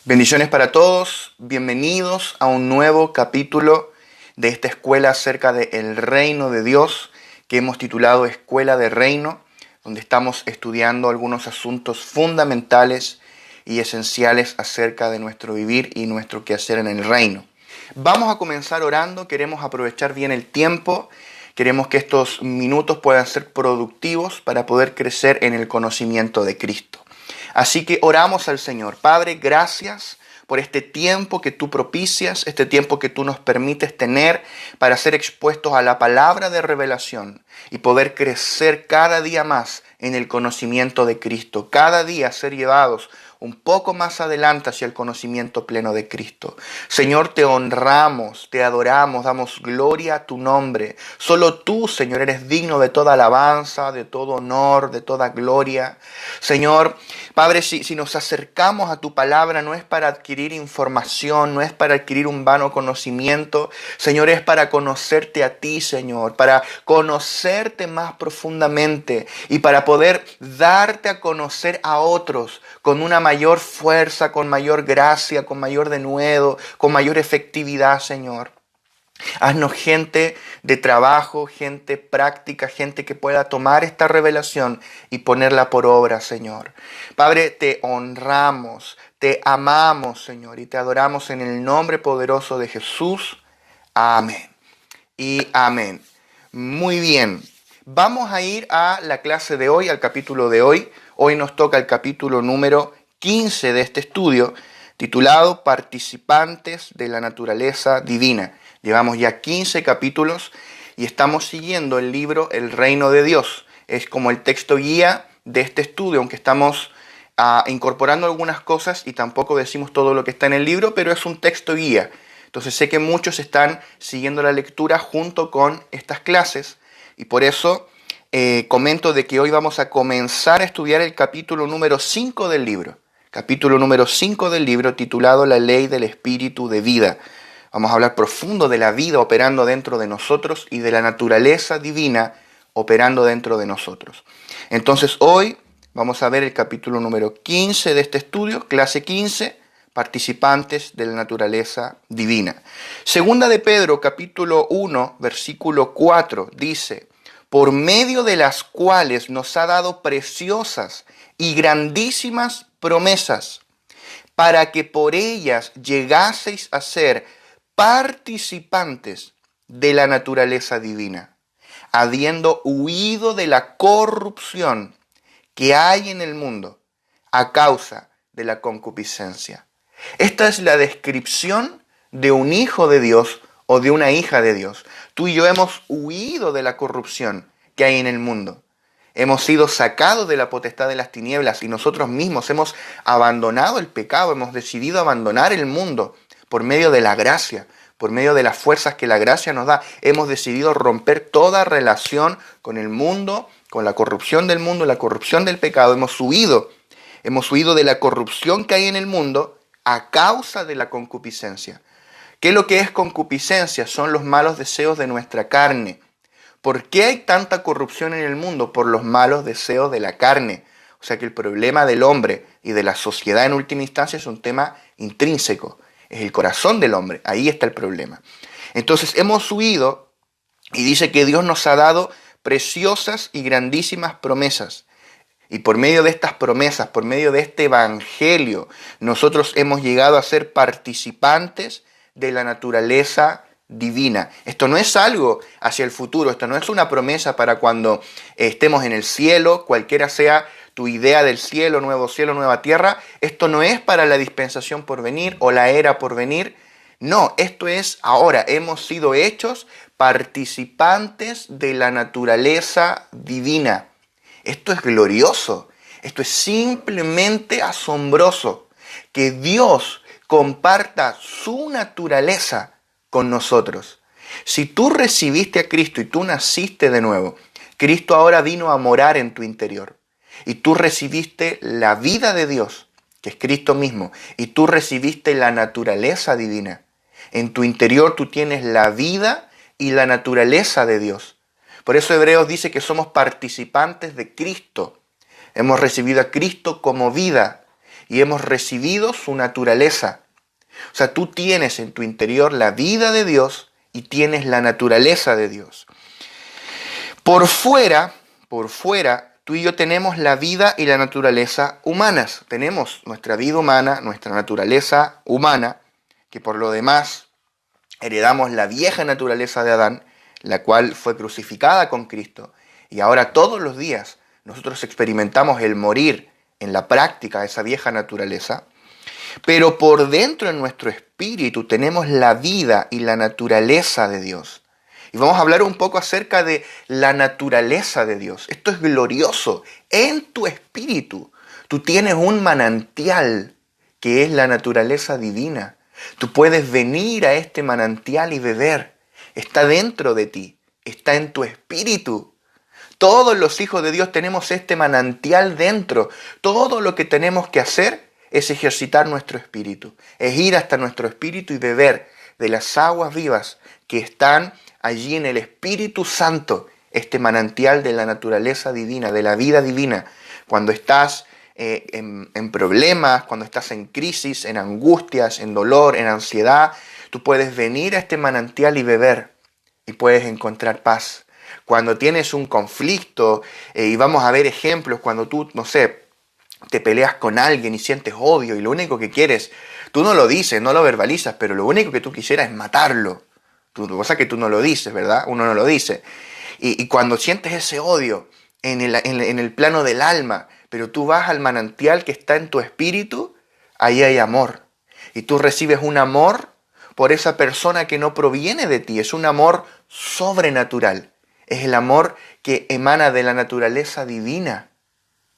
Bendiciones para todos, bienvenidos a un nuevo capítulo de esta escuela acerca del reino de Dios que hemos titulado Escuela de Reino, donde estamos estudiando algunos asuntos fundamentales y esenciales acerca de nuestro vivir y nuestro quehacer en el reino. Vamos a comenzar orando, queremos aprovechar bien el tiempo, queremos que estos minutos puedan ser productivos para poder crecer en el conocimiento de Cristo. Así que oramos al Señor. Padre, gracias por este tiempo que tú propicias, este tiempo que tú nos permites tener para ser expuestos a la palabra de revelación y poder crecer cada día más en el conocimiento de Cristo, cada día ser llevados un poco más adelante hacia el conocimiento pleno de Cristo. Señor, te honramos, te adoramos, damos gloria a tu nombre. Solo tú, Señor, eres digno de toda alabanza, de todo honor, de toda gloria. Señor, Padre, si nos acercamos a tu palabra no es para adquirir información, no es para adquirir un vano conocimiento. Señor, es para conocerte a ti, Señor, para conocerte más profundamente y para poder darte a conocer a otros con una mayor fuerza, con mayor gracia, con mayor denuedo, con mayor efectividad, Señor. Haznos gente de trabajo, gente práctica, gente que pueda tomar esta revelación y ponerla por obra, Señor. Padre, te honramos, te amamos, Señor, y te adoramos en el nombre poderoso de Jesús. Amén y amén. Muy bien, vamos a ir a la clase de hoy, al capítulo de hoy. Hoy nos toca el capítulo número 15 de este estudio, titulado Participantes de la Naturaleza Divina. Llevamos ya 15 capítulos y estamos siguiendo el libro El Reino de Dios. Es como el texto guía de este estudio, aunque estamos incorporando algunas cosas y tampoco decimos todo lo que está en el libro, pero es un texto guía. Entonces sé que muchos están siguiendo la lectura junto con estas clases y por eso comento de que hoy vamos a comenzar a estudiar el capítulo número 5 del libro. Capítulo número 5 del libro titulado La Ley del Espíritu de Vida. Vamos a hablar profundo de la vida operando dentro de nosotros y de la naturaleza divina operando dentro de nosotros. Entonces hoy vamos a ver el capítulo número 15 de este estudio, clase 15, participantes de la naturaleza divina. Segunda de Pedro, capítulo 1, versículo 4, dice: por medio de las cuales nos ha dado preciosas y grandísimas promesas, para que por ellas llegaseis a ser participantes de la naturaleza divina, habiendo huido de la corrupción que hay en el mundo a causa de la concupiscencia. Esta es la descripción de un hijo de Dios o de una hija de Dios. Tú y yo hemos huido de la corrupción que hay en el mundo. Hemos sido sacados de la potestad de las tinieblas y nosotros mismos hemos abandonado el pecado, hemos decidido abandonar el mundo por medio de la gracia, por medio de las fuerzas que la gracia nos da. Hemos decidido romper toda relación con el mundo, con la corrupción del mundo, la corrupción del pecado. Hemos huido de la corrupción que hay en el mundo a causa de la concupiscencia. ¿Qué es lo que es concupiscencia? Son los malos deseos de nuestra carne. ¿Por qué hay tanta corrupción en el mundo? Por los malos deseos de la carne. O sea que el problema del hombre y de la sociedad en última instancia es un tema intrínseco. Es el corazón del hombre. Ahí está el problema. Entonces hemos huido y dice que Dios nos ha dado preciosas y grandísimas promesas. Y por medio de estas promesas, por medio de este evangelio, nosotros hemos llegado a ser participantes de la naturaleza divina. Esto no es algo hacia el futuro, esto no es una promesa para cuando estemos en el cielo, cualquiera sea tu idea del cielo, nueva tierra. Esto no es para la dispensación por venir o la era por venir. No, esto es ahora. Hemos sido hechos participantes de la naturaleza divina. Esto es glorioso, esto es simplemente asombroso, que Dios comparta su naturaleza con nosotros. Si tú recibiste a Cristo y tú naciste de nuevo, Cristo ahora vino a morar en tu interior. Y tú recibiste la vida de Dios, que es Cristo mismo, y tú recibiste la naturaleza divina. En tu interior tú tienes la vida y la naturaleza de Dios. Por eso Hebreos dice que somos participantes de Cristo. Hemos recibido a Cristo como vida y hemos recibido su naturaleza. O sea, tú tienes en tu interior la vida de Dios y tienes la naturaleza de Dios. Por fuera, tú y yo tenemos la vida y la naturaleza humanas. Tenemos nuestra vida humana, nuestra naturaleza humana, que por lo demás heredamos la vieja naturaleza de Adán, la cual fue crucificada con Cristo. Y ahora todos los días nosotros experimentamos el morir en la práctica de esa vieja naturaleza. Pero por dentro en nuestro espíritu tenemos la vida y la naturaleza de Dios. Y vamos a hablar un poco acerca de la naturaleza de Dios. Esto es glorioso. En tu espíritu tú tienes un manantial que es la naturaleza divina. Tú puedes venir a este manantial y beber. Está dentro de ti, está en tu espíritu. Todos los hijos de Dios tenemos este manantial dentro. Todo lo que tenemos que hacer es ejercitar nuestro espíritu, es ir hasta nuestro espíritu y beber de las aguas vivas que están allí en el Espíritu Santo, este manantial de la naturaleza divina, de la vida divina. Cuando estás en problemas, cuando estás en crisis, en angustias, en dolor, en ansiedad, tú puedes venir a este manantial y beber y puedes encontrar paz. Cuando tienes un conflicto, y vamos a ver ejemplos, cuando tú, no sé, te peleas con alguien y sientes odio y lo único que quieres, tú no lo dices, no lo verbalizas, pero lo único que tú quisieras es matarlo. Cosa que tú no lo dices, ¿verdad? Uno no lo dice. Y cuando sientes ese odio en el plano del alma, pero tú vas al manantial que está en tu espíritu, ahí hay amor. Y tú recibes un amor por esa persona que no proviene de ti, es un amor sobrenatural. Es el amor que emana de la naturaleza divina.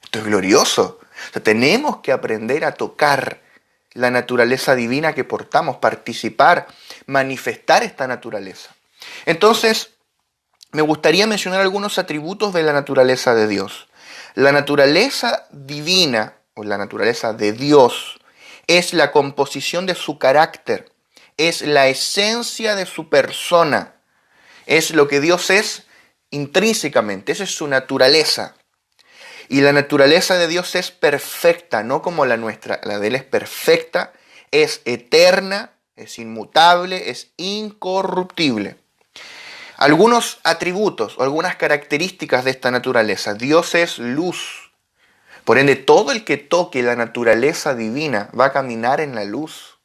Esto es glorioso. O sea, tenemos que aprender a tocar la naturaleza divina que portamos, participar, manifestar esta naturaleza. Entonces, me gustaría mencionar algunos atributos de la naturaleza de Dios. La naturaleza divina, o la naturaleza de Dios, es la composición de su carácter, es la esencia de su persona, es lo que Dios es intrínsecamente, esa es su naturaleza. Y la naturaleza de Dios es perfecta, no como la nuestra. La de Él es perfecta, es eterna, es inmutable, es incorruptible. Algunos atributos o algunas características de esta naturaleza. Dios es luz. Por ende, todo el que toque la naturaleza divina va a caminar en la luz.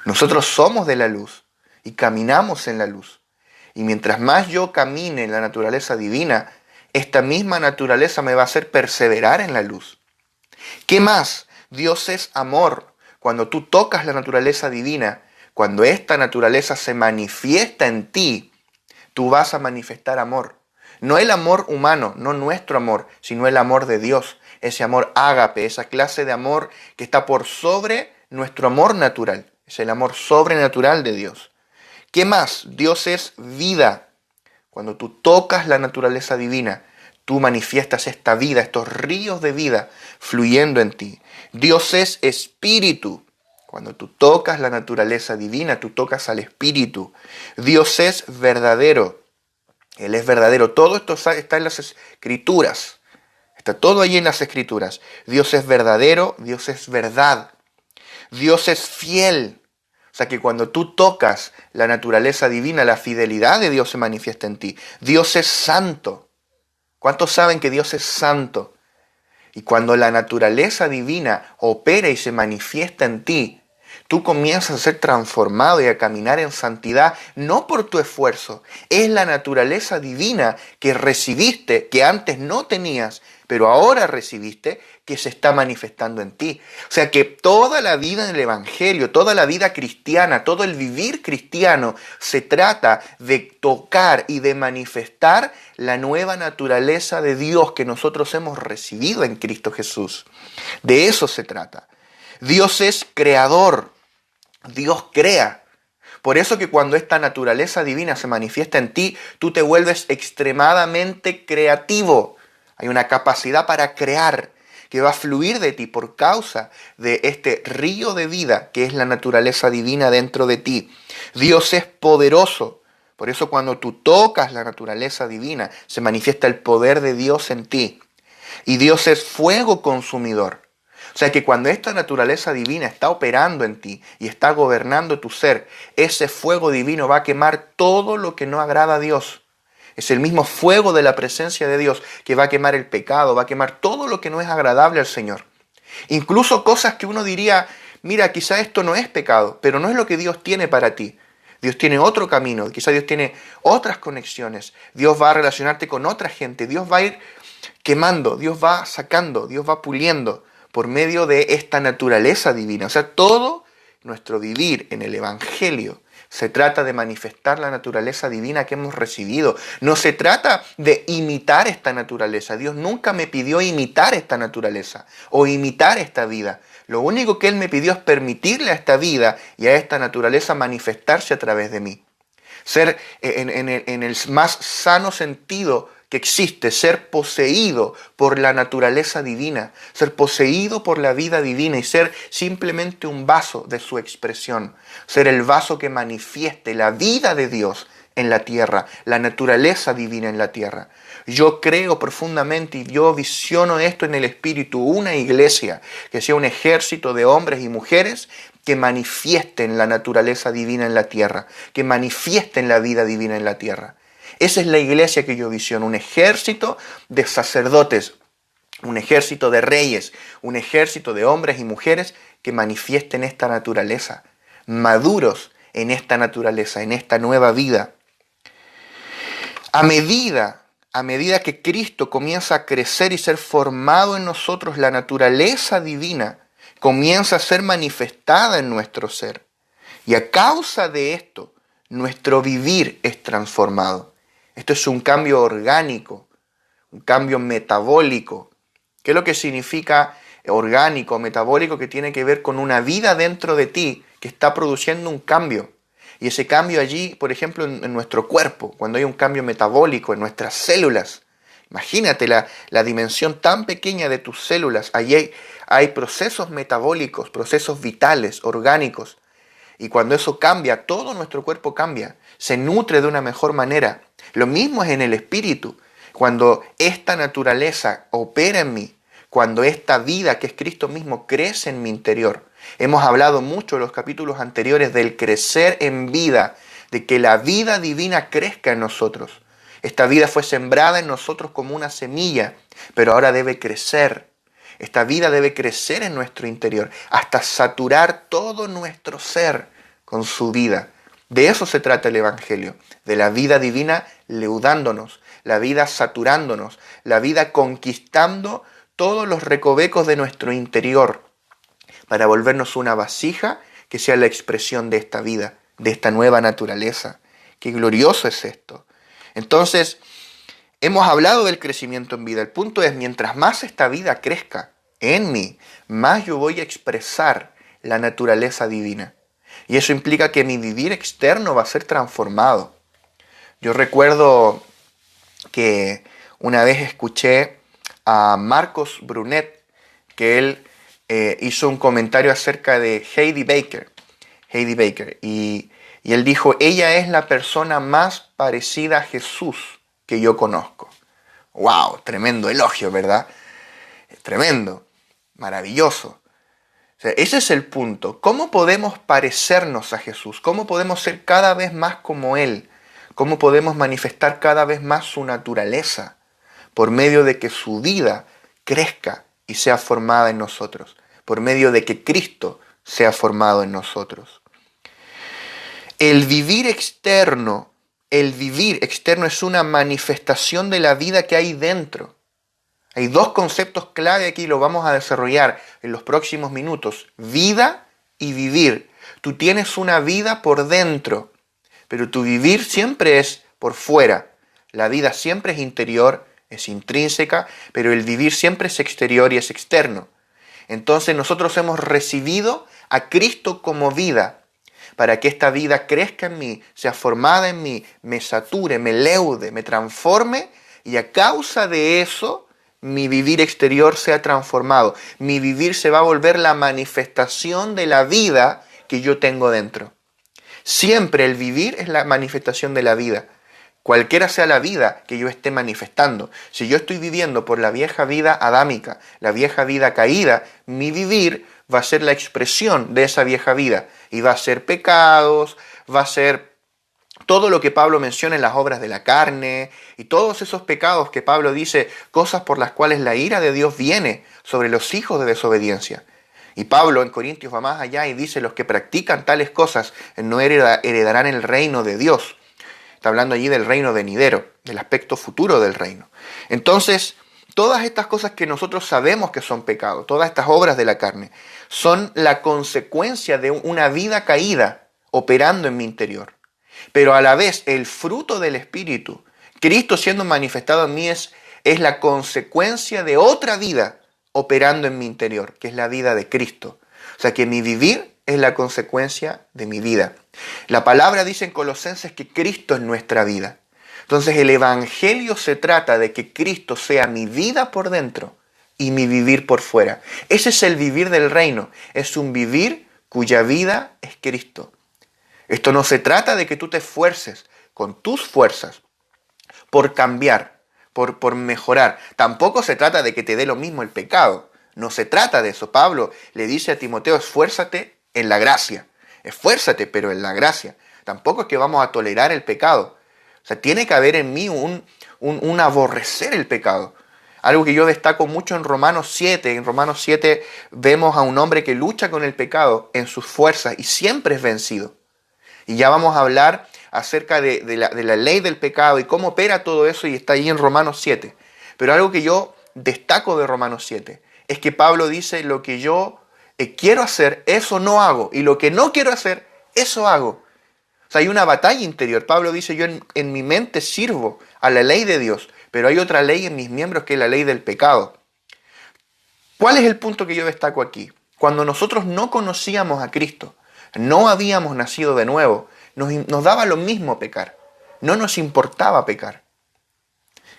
Nosotros somos de la luz y caminamos en la luz. Y mientras más yo camine en la naturaleza divina, esta misma naturaleza me va a hacer perseverar en la luz. ¿Qué más? Dios es amor. Cuando tú tocas la naturaleza divina, cuando esta naturaleza se manifiesta en ti, tú vas a manifestar amor. No el amor humano, no nuestro amor, sino el amor de Dios. Ese amor ágape, esa clase de amor que está por sobre nuestro amor natural. Es el amor sobrenatural de Dios. ¿Qué más? Dios es vida. Cuando tú tocas la naturaleza divina, tú manifiestas esta vida, estos ríos de vida fluyendo en ti. Dios es espíritu. Cuando tú tocas la naturaleza divina, tú tocas al espíritu. Dios es verdadero. Él es verdadero. Todo esto está en las escrituras. Está todo allí en las escrituras. Dios es verdadero, Dios es verdad. Dios es fiel. O sea que cuando tú tocas la naturaleza divina, la fidelidad de Dios se manifiesta en ti. Dios es santo. ¿Cuántos saben que Dios es santo? Y cuando la naturaleza divina opera y se manifiesta en ti, tú comienzas a ser transformado y a caminar en santidad, no por tu esfuerzo. Es la naturaleza divina que recibiste, que antes no tenías, pero ahora recibiste, que se está manifestando en ti. O sea que toda la vida en el Evangelio, toda la vida cristiana, todo el vivir cristiano, se trata de tocar y de manifestar la nueva naturaleza de Dios que nosotros hemos recibido en Cristo Jesús. De eso se trata. Dios es creador. Dios crea. Por eso que cuando esta naturaleza divina se manifiesta en ti, tú te vuelves extremadamente creativo. Hay una capacidad para crear que va a fluir de ti por causa de este río de vida que es la naturaleza divina dentro de ti. Dios es poderoso. Por eso cuando tú tocas la naturaleza divina, se manifiesta el poder de Dios en ti. Y Dios es fuego consumidor. O sea que cuando esta naturaleza divina está operando en ti y está gobernando tu ser, ese fuego divino va a quemar todo lo que no agrada a Dios. Es el mismo fuego de la presencia de Dios que va a quemar el pecado, va a quemar todo lo que no es agradable al Señor. Incluso cosas que uno diría, mira, quizá esto no es pecado, pero no es lo que Dios tiene para ti. Dios tiene otro camino, quizá Dios tiene otras conexiones, Dios va a relacionarte con otra gente, Dios va a ir quemando, Dios va sacando, Dios va puliendo por medio de esta naturaleza divina. O sea, todo nuestro vivir en el Evangelio se trata de manifestar la naturaleza divina que hemos recibido. No se trata de imitar esta naturaleza. Dios nunca me pidió imitar esta naturaleza o imitar esta vida. Lo único que Él me pidió es permitirle a esta vida y a esta naturaleza manifestarse a través de mí. Ser en el más sano sentido que existe, ser poseído por la naturaleza divina, ser poseído por la vida divina y ser simplemente un vaso de su expresión, ser el vaso que manifieste la vida de Dios en la tierra, la naturaleza divina en la tierra. Yo creo profundamente y yo visiono esto en el Espíritu, una iglesia que sea un ejército de hombres y mujeres que manifiesten la naturaleza divina en la tierra, que manifiesten la vida divina en la tierra. Esa es la iglesia que yo visiono, un ejército de sacerdotes, un ejército de reyes, un ejército de hombres y mujeres que manifiesten esta naturaleza, maduros en esta naturaleza, en esta nueva vida. A medida que Cristo comienza a crecer y ser formado en nosotros, la naturaleza divina comienza a ser manifestada en nuestro ser. Y a causa de esto, nuestro vivir es transformado. Esto es un cambio orgánico, un cambio metabólico. ¿Qué es lo que significa orgánico, metabólico? Que tiene que ver con una vida dentro de ti que está produciendo un cambio. Y ese cambio allí, por ejemplo, en nuestro cuerpo, cuando hay un cambio metabólico en nuestras células. Imagínate la dimensión tan pequeña de tus células. Allí hay procesos metabólicos, procesos vitales, orgánicos. Y cuando eso cambia, todo nuestro cuerpo cambia, se nutre de una mejor manera. Lo mismo es en el espíritu. Cuando esta naturaleza opera en mí, cuando esta vida que es Cristo mismo crece en mi interior. Hemos hablado mucho en los capítulos anteriores del crecer en vida, de que la vida divina crezca en nosotros. Esta vida fue sembrada en nosotros como una semilla, pero ahora debe crecer. Esta vida debe crecer en nuestro interior hasta saturar todo nuestro ser con su vida. De eso se trata el Evangelio, de la vida divina leudándonos, la vida saturándonos, la vida conquistando todos los recovecos de nuestro interior para volvernos una vasija que sea la expresión de esta vida, de esta nueva naturaleza. Qué glorioso es esto. Entonces, hemos hablado del crecimiento en vida. El punto es, mientras más esta vida crezca en mí, más yo voy a expresar la naturaleza divina. Y eso implica que mi vivir externo va a ser transformado. Yo recuerdo que una vez escuché a Marcos Brunet, que él hizo un comentario acerca de Heidi Baker. Y él dijo, ella es la persona más parecida a Jesús que yo conozco. ¡Wow! Tremendo elogio, ¿verdad? Tremendo, maravilloso. O sea, ese es el punto. ¿Cómo podemos parecernos a Jesús? ¿Cómo podemos ser cada vez más como Él? ¿Cómo podemos manifestar cada vez más su naturaleza? Por medio de que su vida crezca y sea formada en nosotros. Por medio de que Cristo sea formado en nosotros. El vivir externo es una manifestación de la vida que hay dentro. Hay dos conceptos clave aquí, lo vamos a desarrollar en los próximos minutos. Vida y vivir. Tú tienes una vida por dentro, pero tu vivir siempre es por fuera. La vida siempre es interior, es intrínseca, pero el vivir siempre es exterior y es externo. Entonces nosotros hemos recibido a Cristo como vida, para que esta vida crezca en mí, sea formada en mí, me sature, me leude, me transforme, y a causa de eso, mi vivir exterior sea transformado. Mi vivir se va a volver la manifestación de la vida que yo tengo dentro. Siempre el vivir es la manifestación de la vida Cualquiera sea la vida que yo esté manifestando. Si yo estoy viviendo por la vieja vida adámica, la vieja vida caída, mi vivir va a ser la expresión de esa vieja vida. Y va a ser pecados, va a ser todo lo que Pablo menciona en las obras de la carne y todos esos pecados que Pablo dice, cosas por las cuales la ira de Dios viene sobre los hijos de desobediencia. Y Pablo en Corintios va más allá y dice, los que practican tales cosas no heredarán el reino de Dios. Está hablando allí del reino venidero, del aspecto futuro del reino. Entonces, todas estas cosas que nosotros sabemos que son pecados, todas estas obras de la carne, son la consecuencia de una vida caída operando en mi interior. Pero a la vez, el fruto del Espíritu, Cristo siendo manifestado en mí, es la consecuencia de otra vida operando en mi interior, que es la vida de Cristo. O sea que mi vivir es la consecuencia de mi vida. La palabra dice en Colosenses que Cristo es nuestra vida. Entonces el Evangelio se trata de que Cristo sea mi vida por dentro y mi vivir por fuera. Ese es el vivir del reino. Es un vivir cuya vida es Cristo. Esto no se trata de que tú te esfuerces con tus fuerzas por cambiar, por mejorar. Tampoco se trata de que te dé lo mismo el pecado. No se trata de eso. Pablo le dice a Timoteo, esfuérzate en la gracia. Esfuérzate, pero en la gracia. Tampoco es que vamos a tolerar el pecado. O sea, tiene que haber en mí un aborrecer el pecado. Algo que yo destaco mucho en Romanos 7. En Romanos 7 vemos a un hombre que lucha con el pecado en sus fuerzas y siempre es vencido. Y ya vamos a hablar acerca de la ley del pecado y cómo opera todo eso y está ahí en Romanos 7. Pero algo que yo destaco de Romanos 7 es que Pablo dice, lo que yo quiero hacer, eso no hago. Y lo que no quiero hacer, eso hago. O sea, hay una batalla interior. Pablo dice, yo en mi mente sirvo a la ley de Dios, pero hay otra ley en mis miembros que es la ley del pecado. ¿Cuál es el punto que yo destaco aquí? Cuando nosotros no conocíamos a Cristo, no habíamos nacido de nuevo, nos daba lo mismo pecar. No nos importaba pecar.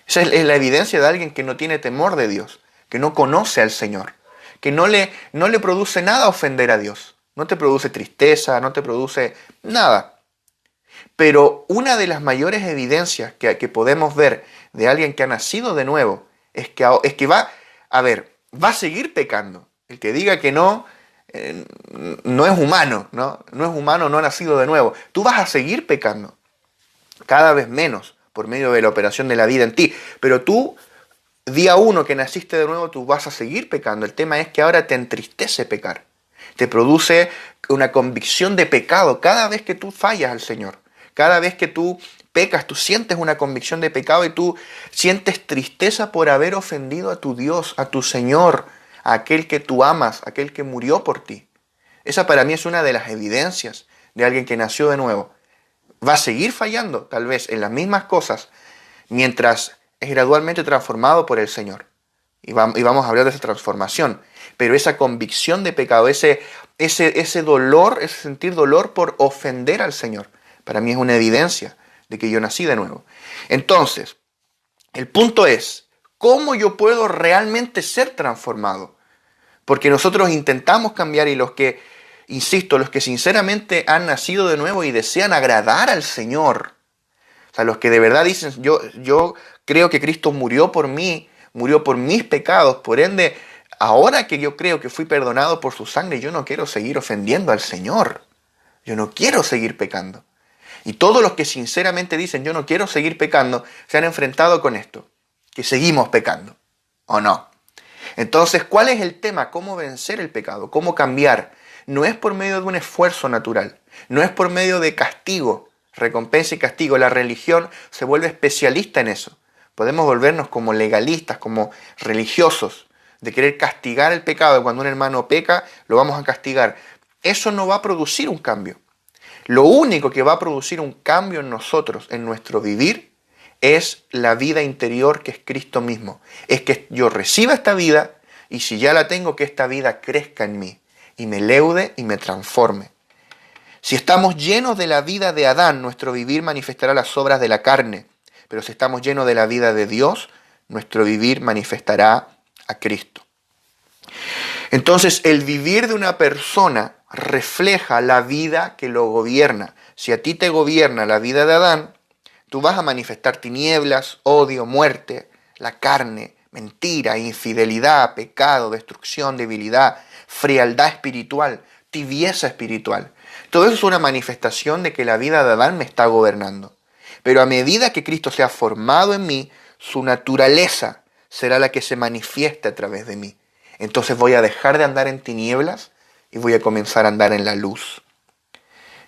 Esa es la evidencia de alguien que no tiene temor de Dios, que no conoce al Señor, que no le produce nada ofender a Dios. No te produce tristeza, no te produce nada. Pero una de las mayores evidencias que podemos ver de alguien que ha nacido de nuevo es que va a seguir pecando. El que diga que no es humano, ¿no? No es humano, no ha nacido de nuevo. Tú vas a seguir pecando, cada vez menos, por medio de la operación de la vida en ti. Pero tú, día uno que naciste de nuevo, tú vas a seguir pecando. El tema es que ahora te entristece pecar. Te produce una convicción de pecado cada vez que tú fallas al Señor. Cada vez que tú pecas, tú sientes una convicción de pecado y tú sientes tristeza por haber ofendido a tu Dios, a tu Señor, a aquel que tú amas, a aquel que murió por ti. Esa para mí es una de las evidencias de alguien que nació de nuevo. Va a seguir fallando, tal vez, en las mismas cosas, mientras es gradualmente transformado por el Señor. Y vamos a hablar de esa transformación. Pero esa convicción de pecado, ese dolor, ese sentir dolor por ofender al Señor, para mí es una evidencia de que yo nací de nuevo. Entonces, el punto es, ¿cómo yo puedo realmente ser transformado? Porque nosotros intentamos cambiar y los que sinceramente han nacido de nuevo y desean agradar al Señor, o sea, los que de verdad dicen, yo creo que Cristo murió por mí, murió por mis pecados, por ende, ahora que yo creo que fui perdonado por su sangre, yo no quiero seguir ofendiendo al Señor. Yo no quiero seguir pecando. Y todos los que sinceramente dicen, yo no quiero seguir pecando, se han enfrentado con esto, que seguimos pecando, ¿o no? Entonces, ¿cuál es el tema? ¿Cómo vencer el pecado? ¿Cómo cambiar? No es por medio de un esfuerzo natural, no es por medio de castigo, recompensa y castigo. La religión se vuelve especialista en eso. Podemos volvernos como legalistas, como religiosos, de querer castigar el pecado. Cuando un hermano peca, lo vamos a castigar. Eso no va a producir un cambio. Lo único que va a producir un cambio en nosotros, en nuestro vivir, es la vida interior que es Cristo mismo. Es que yo reciba esta vida y si ya la tengo, que esta vida crezca en mí y me leude y me transforme. Si estamos llenos de la vida de Adán, nuestro vivir manifestará las obras de la carne. Pero si estamos llenos de la vida de Dios, nuestro vivir manifestará a Cristo. Entonces, el vivir de una persona refleja la vida que lo gobierna. Si a ti te gobierna la vida de Adán, Tú vas a manifestar tinieblas, odio, muerte, la carne, mentira, infidelidad, pecado, destrucción, debilidad, frialdad espiritual, tibieza espiritual. Todo eso es una manifestación de que la vida de Adán me está gobernando. Pero a medida que Cristo sea formado en mí, su naturaleza será la que se manifieste a través de mí. Entonces voy a dejar de andar en tinieblas y voy a comenzar a andar en la luz.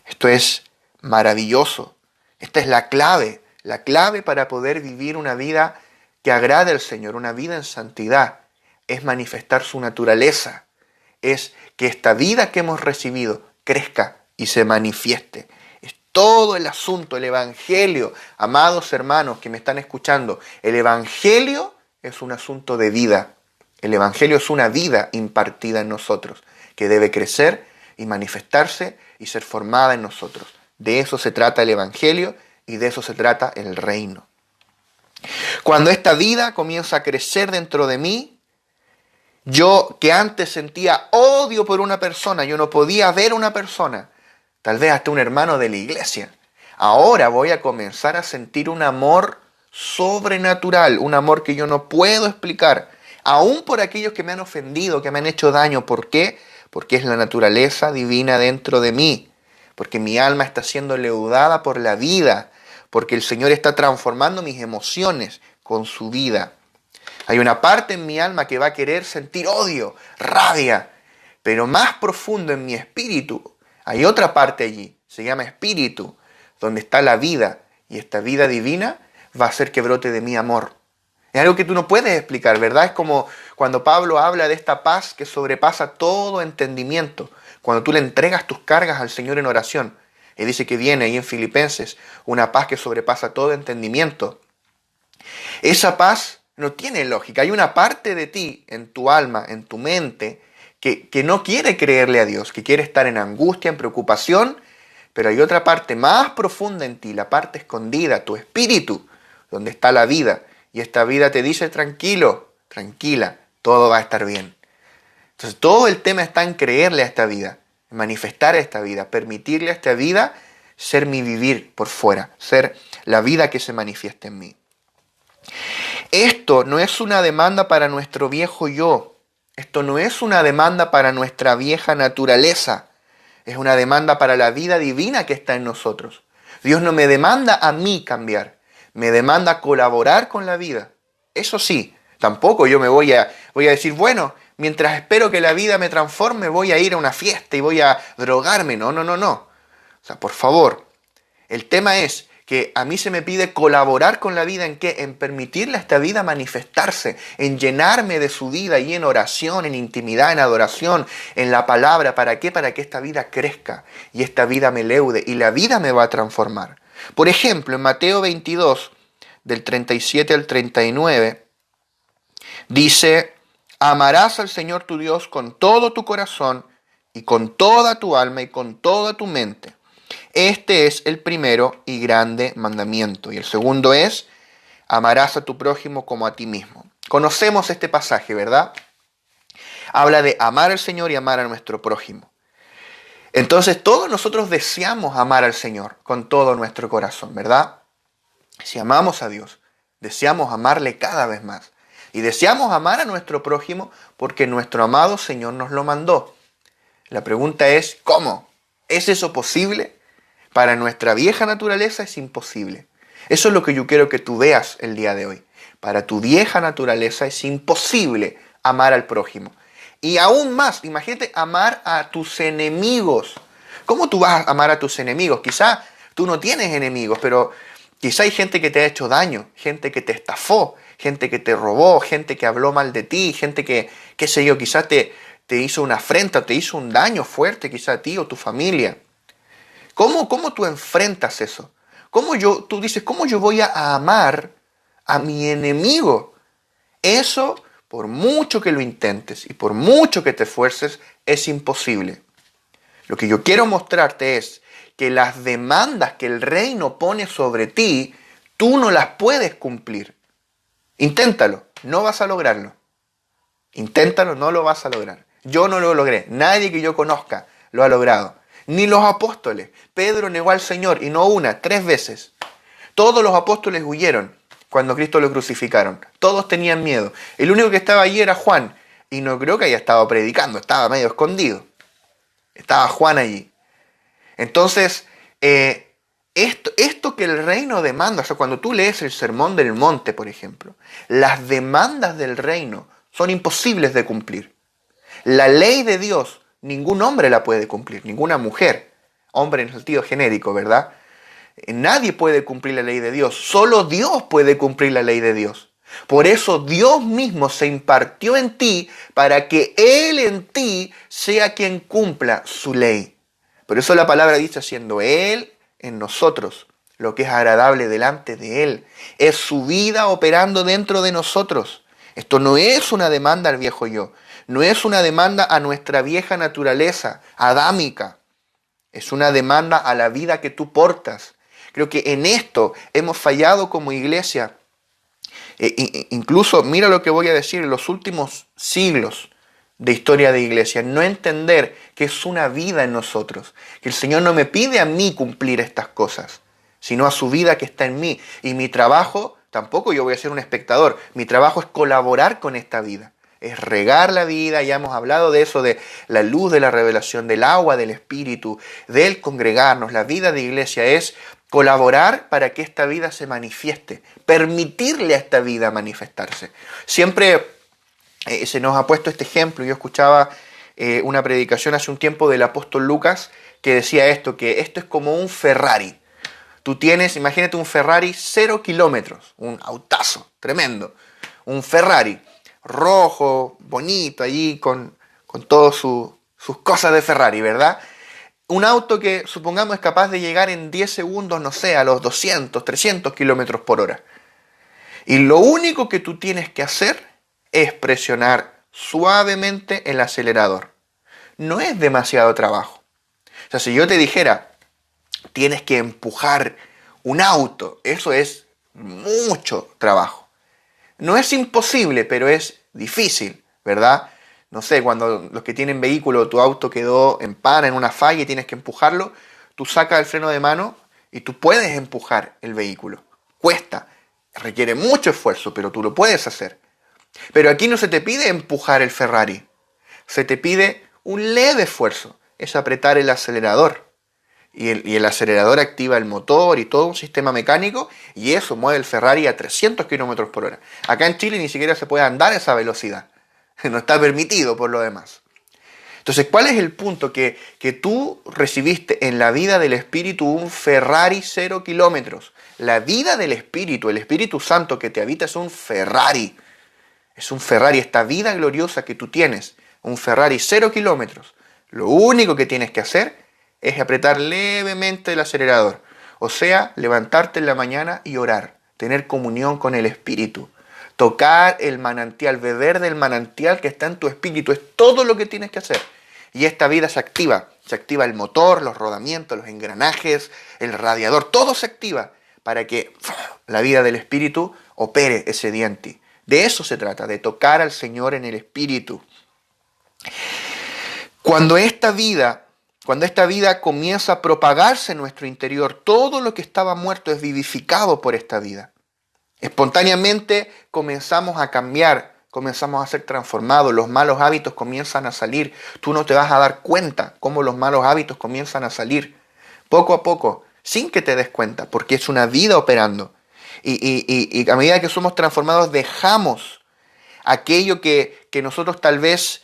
Esto es maravilloso. Esta es la clave para poder vivir una vida que agrade al Señor, una vida en santidad. Es manifestar su naturaleza. Es que esta vida que hemos recibido crezca y se manifieste. Es todo el asunto, el Evangelio. Amados hermanos que me están escuchando, el Evangelio es un asunto de vida. El Evangelio es una vida impartida en nosotros, que debe crecer y manifestarse y ser formada en nosotros. De eso se trata el Evangelio y de eso se trata el reino. Cuando esta vida comienza a crecer dentro de mí, yo que antes sentía odio por una persona, yo no podía ver a una persona, tal vez hasta un hermano de la iglesia, ahora voy a comenzar a sentir un amor sobrenatural, un amor que yo no puedo explicar, aún por aquellos que me han ofendido, que me han hecho daño. ¿Por qué? Porque es la naturaleza divina dentro de mí, porque mi alma está siendo leudada por la vida, porque el Señor está transformando mis emociones con su vida. Hay una parte en mi alma que va a querer sentir odio, rabia, pero más profundo en mi espíritu hay otra parte allí, se llama espíritu, donde está la vida, y esta vida divina va a hacer que brote de mí amor. Es algo que tú no puedes explicar, ¿verdad? Es como cuando Pablo habla de esta paz que sobrepasa todo entendimiento, cuando tú le entregas tus cargas al Señor en oración. Y dice que viene ahí en Filipenses una paz que sobrepasa todo entendimiento. Esa paz no tiene lógica. Hay una parte de ti, en tu alma, en tu mente, que no quiere creerle a Dios, que quiere estar en angustia, en preocupación, pero hay otra parte más profunda en ti, la parte escondida, tu espíritu, donde está la vida. Y esta vida te dice, tranquilo, tranquila, todo va a estar bien. Entonces todo el tema está en creerle a esta vida, en manifestar a esta vida, permitirle a esta vida ser mi vivir por fuera, ser la vida que se manifiesta en mí. Esto no es una demanda para nuestro viejo yo, esto no es una demanda para nuestra vieja naturaleza, es una demanda para la vida divina que está en nosotros. Dios no me demanda a mí cambiar, me demanda colaborar con la vida. Eso sí, tampoco yo me voy a decir, bueno, mientras espero que la vida me transforme, voy a ir a una fiesta y voy a drogarme. No. O sea, por favor, el tema es que a mí se me pide colaborar con la vida. ¿En qué? En permitirle a esta vida manifestarse, en llenarme de su vida y en oración, en intimidad, en adoración, en la palabra. ¿Para qué? Para que esta vida crezca y esta vida me leude y la vida me va a transformar. Por ejemplo, en Mateo 22, del 37 al 39, dice: amarás al Señor tu Dios con todo tu corazón y con toda tu alma y con toda tu mente. Este es el primero y grande mandamiento. Y el segundo es: amarás a tu prójimo como a ti mismo. Conocemos este pasaje, ¿verdad? Habla de amar al Señor y amar a nuestro prójimo. Entonces todos nosotros deseamos amar al Señor con todo nuestro corazón, ¿verdad? Si amamos a Dios, deseamos amarle cada vez más. Y deseamos amar a nuestro prójimo porque nuestro amado Señor nos lo mandó. La pregunta es, ¿cómo? ¿Es eso posible? Para nuestra vieja naturaleza es imposible. Eso es lo que yo quiero que tú veas el día de hoy. Para tu vieja naturaleza es imposible amar al prójimo. Y aún más, imagínate amar a tus enemigos. ¿Cómo tú vas a amar a tus enemigos? Quizá tú no tienes enemigos, pero quizá hay gente que te ha hecho daño, gente que te estafó, gente que te robó, gente que habló mal de ti, gente que, qué sé yo, quizá te hizo una afrenta, te hizo un daño fuerte quizá a ti o tu familia. ¿Cómo tú enfrentas eso? Tú dices, ¿cómo yo voy a amar a mi enemigo? Eso, por mucho que lo intentes y por mucho que te esfuerces, es imposible. Lo que yo quiero mostrarte es que las demandas que el reino pone sobre ti, tú no las puedes cumplir. Inténtalo, no vas a lograrlo. Inténtalo, no lo vas a lograr. Yo no lo logré, nadie que yo conozca lo ha logrado. Ni los apóstoles. Pedro negó al Señor y no una, 3 veces. Todos los apóstoles huyeron cuando Cristo lo crucificaron. Todos tenían miedo. El único que estaba allí era Juan. Y no creo que haya estado predicando, estaba medio escondido. Estaba Juan allí. Entonces, esto que el reino demanda, o sea, cuando tú lees el Sermón del Monte, por ejemplo, las demandas del reino son imposibles de cumplir. La ley de Dios, ningún hombre la puede cumplir, ninguna mujer, hombre en sentido genérico, ¿verdad? Nadie puede cumplir la ley de Dios, solo Dios puede cumplir la ley de Dios. Por eso Dios mismo se impartió en ti para que Él en ti sea quien cumpla su ley. Por eso la palabra dice, haciendo Él en nosotros lo que es agradable delante de Él. Es su vida operando dentro de nosotros. Esto no es una demanda al viejo yo, no es una demanda a nuestra vieja naturaleza adámica. Es una demanda a la vida que tú portas. Creo que en esto hemos fallado como iglesia. Incluso, mira lo que voy a decir, en los últimos siglos de historia de iglesia, no entender que es una vida en nosotros, que el Señor no me pide a mí cumplir estas cosas, sino a su vida que está en mí. Y mi trabajo, tampoco yo voy a ser un espectador, mi trabajo es colaborar con esta vida, es regar la vida. Ya hemos hablado de eso, de la luz de la revelación, del agua del Espíritu, del congregarnos. La vida de iglesia es colaborar para que esta vida se manifieste, permitirle a esta vida manifestarse. Siempre se nos ha puesto este ejemplo. Yo escuchaba una predicación hace un tiempo del apóstol Lucas que decía esto, que esto es como un Ferrari. Tú tienes, imagínate un Ferrari 0 kilómetros, un autazo tremendo, un Ferrari rojo, bonito, allí con todas sus cosas de Ferrari, ¿verdad? Un auto que supongamos es capaz de llegar en 10 segundos, no sé, a los 200, 300 kilómetros por hora. Y lo único que tú tienes que hacer es presionar suavemente el acelerador. No es demasiado trabajo. O sea, si yo te dijera, tienes que empujar un auto, eso es mucho trabajo. No es imposible, pero es difícil, ¿verdad? No sé, cuando los que tienen vehículo, tu auto quedó en pana, en una falla y tienes que empujarlo, tú sacas el freno de mano y tú puedes empujar el vehículo. Cuesta, requiere mucho esfuerzo, pero tú lo puedes hacer. Pero aquí no se te pide empujar el Ferrari, se te pide un leve esfuerzo, es apretar el acelerador. Y el acelerador activa el motor y todo un sistema mecánico y eso mueve el Ferrari a 300 kilómetros por hora. Acá en Chile ni siquiera se puede andar a esa velocidad. No está permitido por lo demás. Entonces, ¿cuál es el punto? Que tú recibiste en la vida del Espíritu un Ferrari 0 kilómetros. La vida del Espíritu, el Espíritu Santo que te habita es un Ferrari. Es un Ferrari, esta vida gloriosa que tú tienes. Un Ferrari 0 kilómetros. Lo único que tienes que hacer es apretar levemente el acelerador. O sea, levantarte en la mañana y orar. Tener comunión con el Espíritu. Tocar el manantial, beber del manantial que está en tu espíritu. Es todo lo que tienes que hacer. Y esta vida se activa. Se activa el motor, los rodamientos, los engranajes, el radiador. Todo se activa para que la vida del espíritu opere ese día en ti. De eso se trata, de tocar al Señor en el espíritu. Cuando esta vida comienza a propagarse en nuestro interior, todo lo que estaba muerto es vivificado por esta vida. Espontáneamente comenzamos a cambiar, comenzamos a ser transformados, los malos hábitos comienzan a salir. Tú no te vas a dar cuenta cómo los malos hábitos comienzan a salir, poco a poco, sin que te des cuenta, porque es una vida operando. Y a medida que somos transformados, dejamos aquello que nosotros tal vez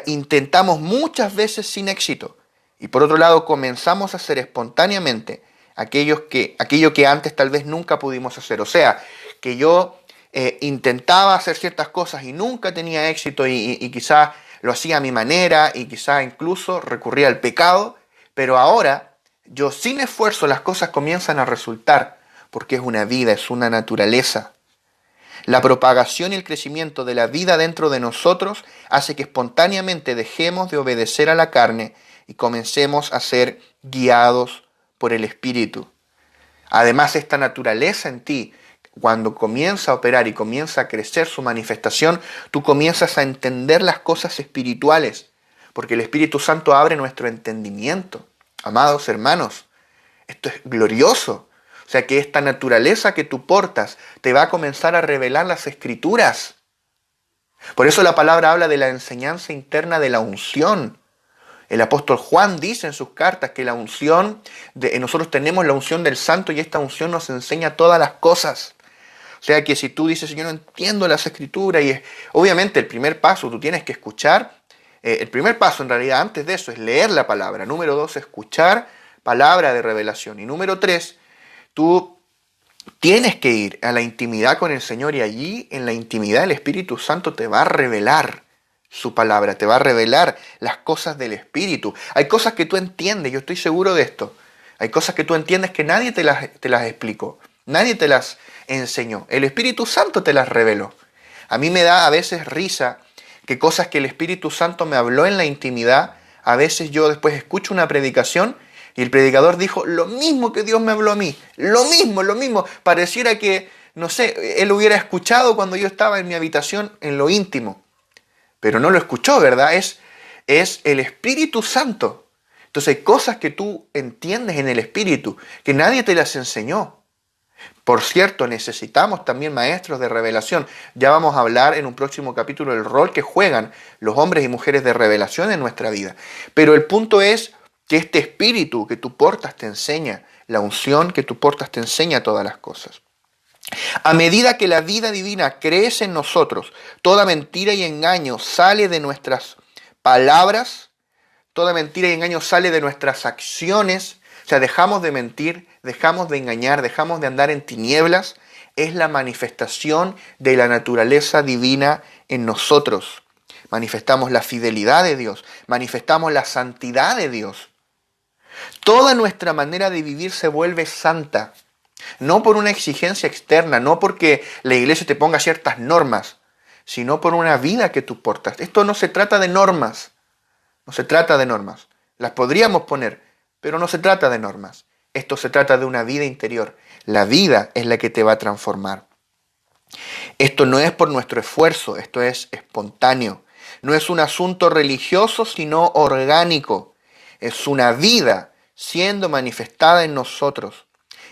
intentamos muchas veces sin éxito. Y por otro lado, comenzamos a hacer espontáneamente aquello que antes tal vez nunca pudimos hacer. O sea, que yo intentaba hacer ciertas cosas y nunca tenía éxito y quizás lo hacía a mi manera y quizás incluso recurría al pecado, pero ahora yo sin esfuerzo las cosas comienzan a resultar porque es una vida, es una naturaleza. La propagación y el crecimiento de la vida dentro de nosotros hace que espontáneamente dejemos de obedecer a la carne y comencemos a ser guiados por el Espíritu. Además, esta naturaleza en ti, cuando comienza a operar y comienza a crecer su manifestación, tú comienzas a entender las cosas espirituales, porque el Espíritu Santo abre nuestro entendimiento. Amados hermanos, esto es glorioso. O sea que esta naturaleza que tú portas te va a comenzar a revelar las Escrituras. Por eso la palabra habla de la enseñanza interna de la unción. El apóstol Juan dice en sus cartas que la unción, nosotros tenemos la unción del Santo y esta unción nos enseña todas las cosas. O sea que si tú dices, yo no entiendo las Escrituras, obviamente el primer paso tú tienes que escuchar, el primer paso en realidad antes de eso es leer la palabra. Número 2, escuchar palabra de revelación. Y número 3, tú tienes que ir a la intimidad con el Señor y allí en la intimidad el Espíritu Santo te va a revelar su palabra, te va a revelar las cosas del Espíritu. Hay cosas que tú entiendes, yo estoy seguro de esto. Hay cosas que tú entiendes que nadie te las explicó, nadie te las enseñó. El Espíritu Santo te las reveló. A mí me da a veces risa que cosas que el Espíritu Santo me habló en la intimidad, a veces yo después escucho una predicación y el predicador dijo lo mismo que Dios me habló a mí. Lo mismo. Pareciera que, no sé, él hubiera escuchado cuando yo estaba en mi habitación en lo íntimo. Pero no lo escuchó, ¿verdad? Es el Espíritu Santo. Entonces hay cosas que tú entiendes en el Espíritu que nadie te las enseñó. Por cierto, necesitamos también maestros de revelación. Ya vamos a hablar en un próximo capítulo del rol que juegan los hombres y mujeres de revelación en nuestra vida. Pero el punto es que este espíritu que tú portas te enseña, la unción que tú portas te enseña todas las cosas. A medida que la vida divina crece en nosotros, toda mentira y engaño sale de nuestras palabras, toda mentira y engaño sale de nuestras acciones. O sea, dejamos de mentir, dejamos de engañar, dejamos de andar en tinieblas. Es la manifestación de la naturaleza divina en nosotros. Manifestamos la fidelidad de Dios, manifestamos la santidad de Dios. Toda nuestra manera de vivir se vuelve santa. No por una exigencia externa, no porque la iglesia te ponga ciertas normas, sino por una vida que tú portas. Esto no se trata de normas, no se trata de normas. Las podríamos poner, pero no se trata de normas. Esto se trata de una vida interior. La vida es la que te va a transformar. Esto no es por nuestro esfuerzo, esto es espontáneo. No es un asunto religioso, sino orgánico. Es una vida siendo manifestada en nosotros.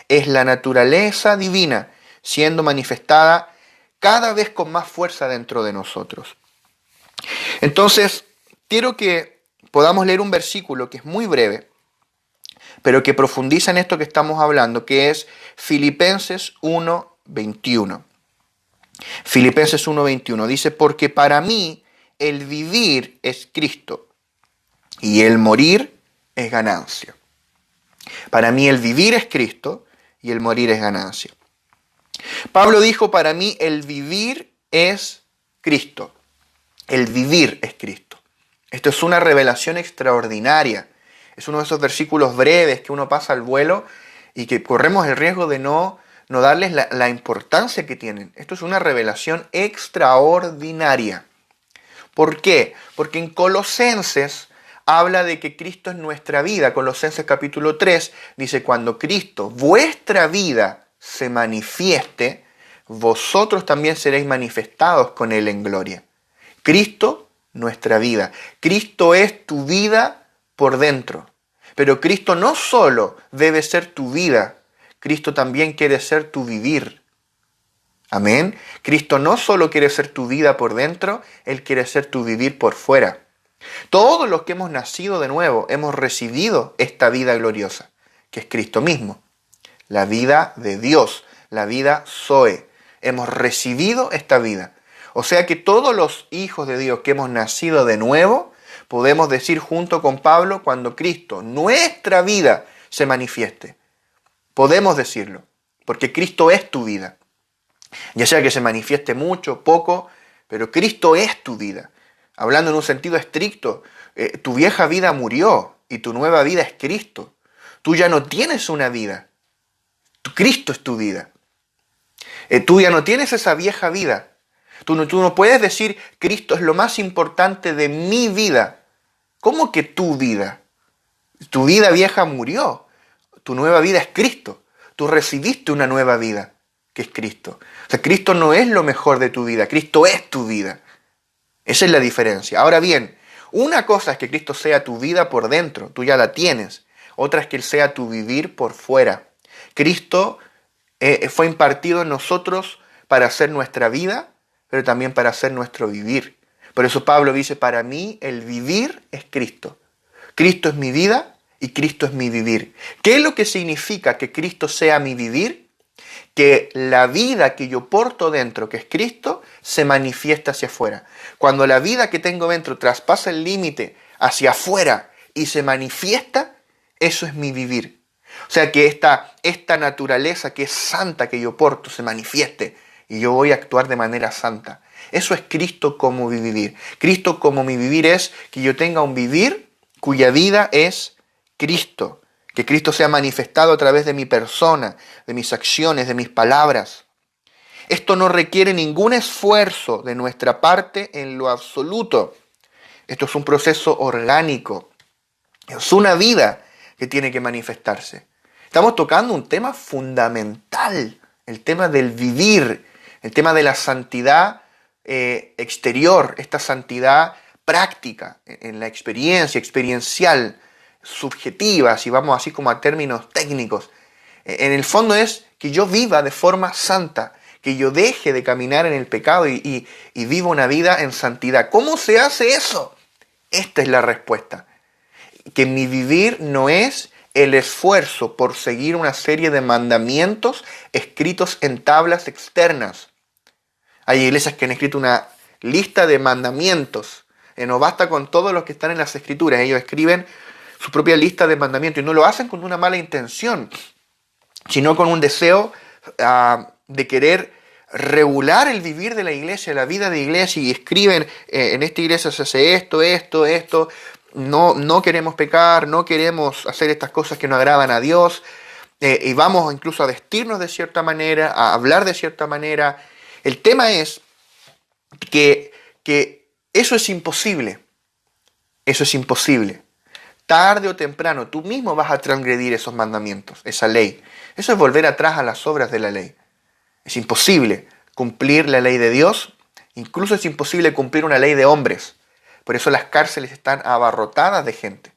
Es la naturaleza divina siendo manifestada cada vez con más fuerza dentro de nosotros. Entonces, quiero que podamos leer un versículo que es muy breve, pero que profundiza en esto que estamos hablando, que es Filipenses 1:21. Filipenses 1:21 dice, porque para mí el vivir es Cristo y el morir es ganancia. Para mí el vivir es Cristo y el morir es ganancia. Pablo dijo, para mí el vivir es Cristo. El vivir es Cristo. Esto es una revelación extraordinaria. Es uno de esos versículos breves que uno pasa al vuelo y que corremos el riesgo de no darles la importancia que tienen. Esto es una revelación extraordinaria. ¿Por qué? Porque en Colosenses habla de que Cristo es nuestra vida. Colosenses capítulo 3 dice, cuando Cristo, vuestra vida, se manifieste, vosotros también seréis manifestados con Él en gloria. Cristo, nuestra vida. Cristo es tu vida por dentro. Pero Cristo no solo debe ser tu vida, Cristo también quiere ser tu vivir. Amén. Cristo no solo quiere ser tu vida por dentro, Él quiere ser tu vivir por fuera. Todos los que hemos nacido de nuevo hemos recibido esta vida gloriosa, que es Cristo mismo. La vida de Dios, la vida Zoe. Hemos recibido esta vida. O sea que todos los hijos de Dios que hemos nacido de nuevo, podemos decir junto con Pablo, cuando Cristo, nuestra vida, se manifieste. Podemos decirlo, porque Cristo es tu vida. Ya sea que se manifieste mucho, poco, pero Cristo es tu vida. Hablando en un sentido estricto, tu vieja vida murió y tu nueva vida es Cristo. Tú ya no tienes una vida. Cristo es tu vida. Tú ya no tienes esa vieja vida. Tú no puedes decir, Cristo es lo más importante de mi vida. ¿Cómo que tu vida? Tu vida vieja murió. Tu nueva vida es Cristo. Tú recibiste una nueva vida, que es Cristo. O sea, Cristo no es lo mejor de tu vida. Cristo es tu vida. Esa es la diferencia. Ahora bien, una cosa es que Cristo sea tu vida por dentro. Tú ya la tienes. Otra es que Él sea tu vivir por fuera. Cristo fue impartido en nosotros para hacer nuestra vida, pero también para hacer nuestro vivir. Por eso Pablo dice, para mí el vivir es Cristo. Cristo es mi vida y Cristo es mi vivir. ¿Qué es lo que significa que Cristo sea mi vivir? Que la vida que yo porto dentro, que es Cristo, se manifiesta hacia afuera. Cuando la vida que tengo dentro traspasa el límite hacia afuera y se manifiesta, eso es mi vivir. O sea, que esta naturaleza que es santa que yo porto se manifieste y yo voy a actuar de manera santa. Eso es Cristo como mi vivir. Cristo como mi vivir es que yo tenga un vivir cuya vida es Cristo. Que Cristo sea manifestado a través de mi persona, de mis acciones, de mis palabras. Esto no requiere ningún esfuerzo de nuestra parte en lo absoluto. Esto es un proceso orgánico. Es una vida que tiene que manifestarse. Estamos tocando un tema fundamental, el tema del vivir, el tema de la santidad exterior, esta santidad práctica, en la experiencia, experiencial, subjetiva, si vamos así como a términos técnicos. En el fondo es que yo viva de forma santa, que yo deje de caminar en el pecado y viva una vida en santidad. ¿Cómo se hace eso? Esta es la respuesta. Que mi vivir no es el esfuerzo por seguir una serie de mandamientos escritos en tablas externas. Hay iglesias que han escrito una lista de mandamientos. No basta con todos los que están en las escrituras. Ellos escriben su propia lista de mandamientos y no lo hacen con una mala intención, sino con un deseo de querer regular el vivir de la iglesia, la vida de iglesia, y escriben, en esta iglesia se hace esto, no queremos pecar, no queremos hacer estas cosas que no agradan a Dios, y vamos incluso a vestirnos de cierta manera, a hablar de cierta manera. El tema es que eso es imposible. Eso es imposible. Tarde o temprano tú mismo vas a transgredir esos mandamientos, esa ley. Eso es volver atrás a las obras de la ley. Es imposible cumplir la ley de Dios. Incluso es imposible cumplir una ley de hombres. Por eso las cárceles están abarrotadas de gente.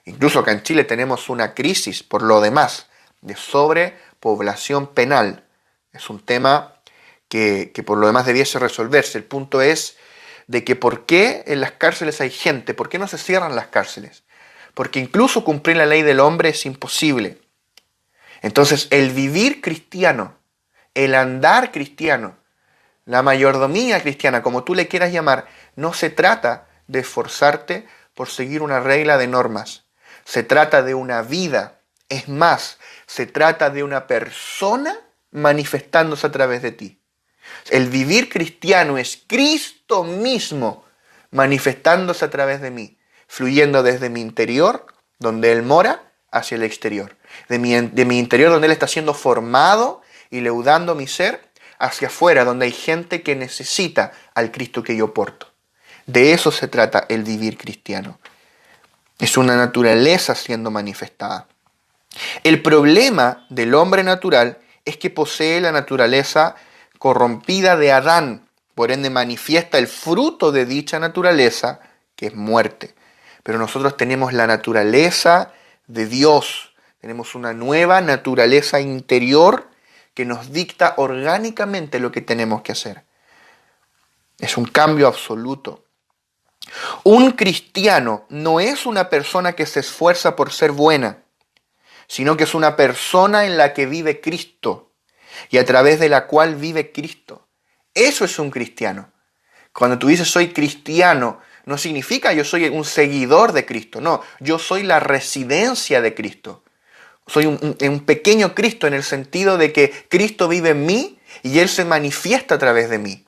Incluso acá en Chile tenemos una crisis, por lo demás, de sobrepoblación penal. Es un tema que por lo demás debiese resolverse. El punto es de que ¿por qué en las cárceles hay gente? ¿Por qué no se cierran las cárceles? Porque incluso cumplir la ley del hombre es imposible. Entonces, el vivir cristiano, el andar cristiano, la mayordomía cristiana, como tú le quieras llamar, no se trata de esforzarte por seguir una regla de normas. Se trata de una vida. Es más, se trata de una persona manifestándose a través de ti. El vivir cristiano es Cristo mismo manifestándose a través de mí, fluyendo desde mi interior, donde Él mora, hacia el exterior. De mi interior, donde Él está siendo formado y leudando mi ser, hacia afuera, donde hay gente que necesita al Cristo que yo porto. De eso se trata el vivir cristiano. Es una naturaleza siendo manifestada. El problema del hombre natural es que posee la naturaleza corrompida de Adán, por ende manifiesta el fruto de dicha naturaleza, que es muerte. Pero nosotros tenemos la naturaleza de Dios, tenemos una nueva naturaleza interior que nos dicta orgánicamente lo que tenemos que hacer. Es un cambio absoluto. Un cristiano no es una persona que se esfuerza por ser buena, sino que es una persona en la que vive Cristo y a través de la cual vive Cristo. Eso es un cristiano. Cuando tú dices soy cristiano, no significa yo soy un seguidor de Cristo, no, yo soy la residencia de Cristo. Soy un pequeño Cristo en el sentido de que Cristo vive en mí y Él se manifiesta a través de mí.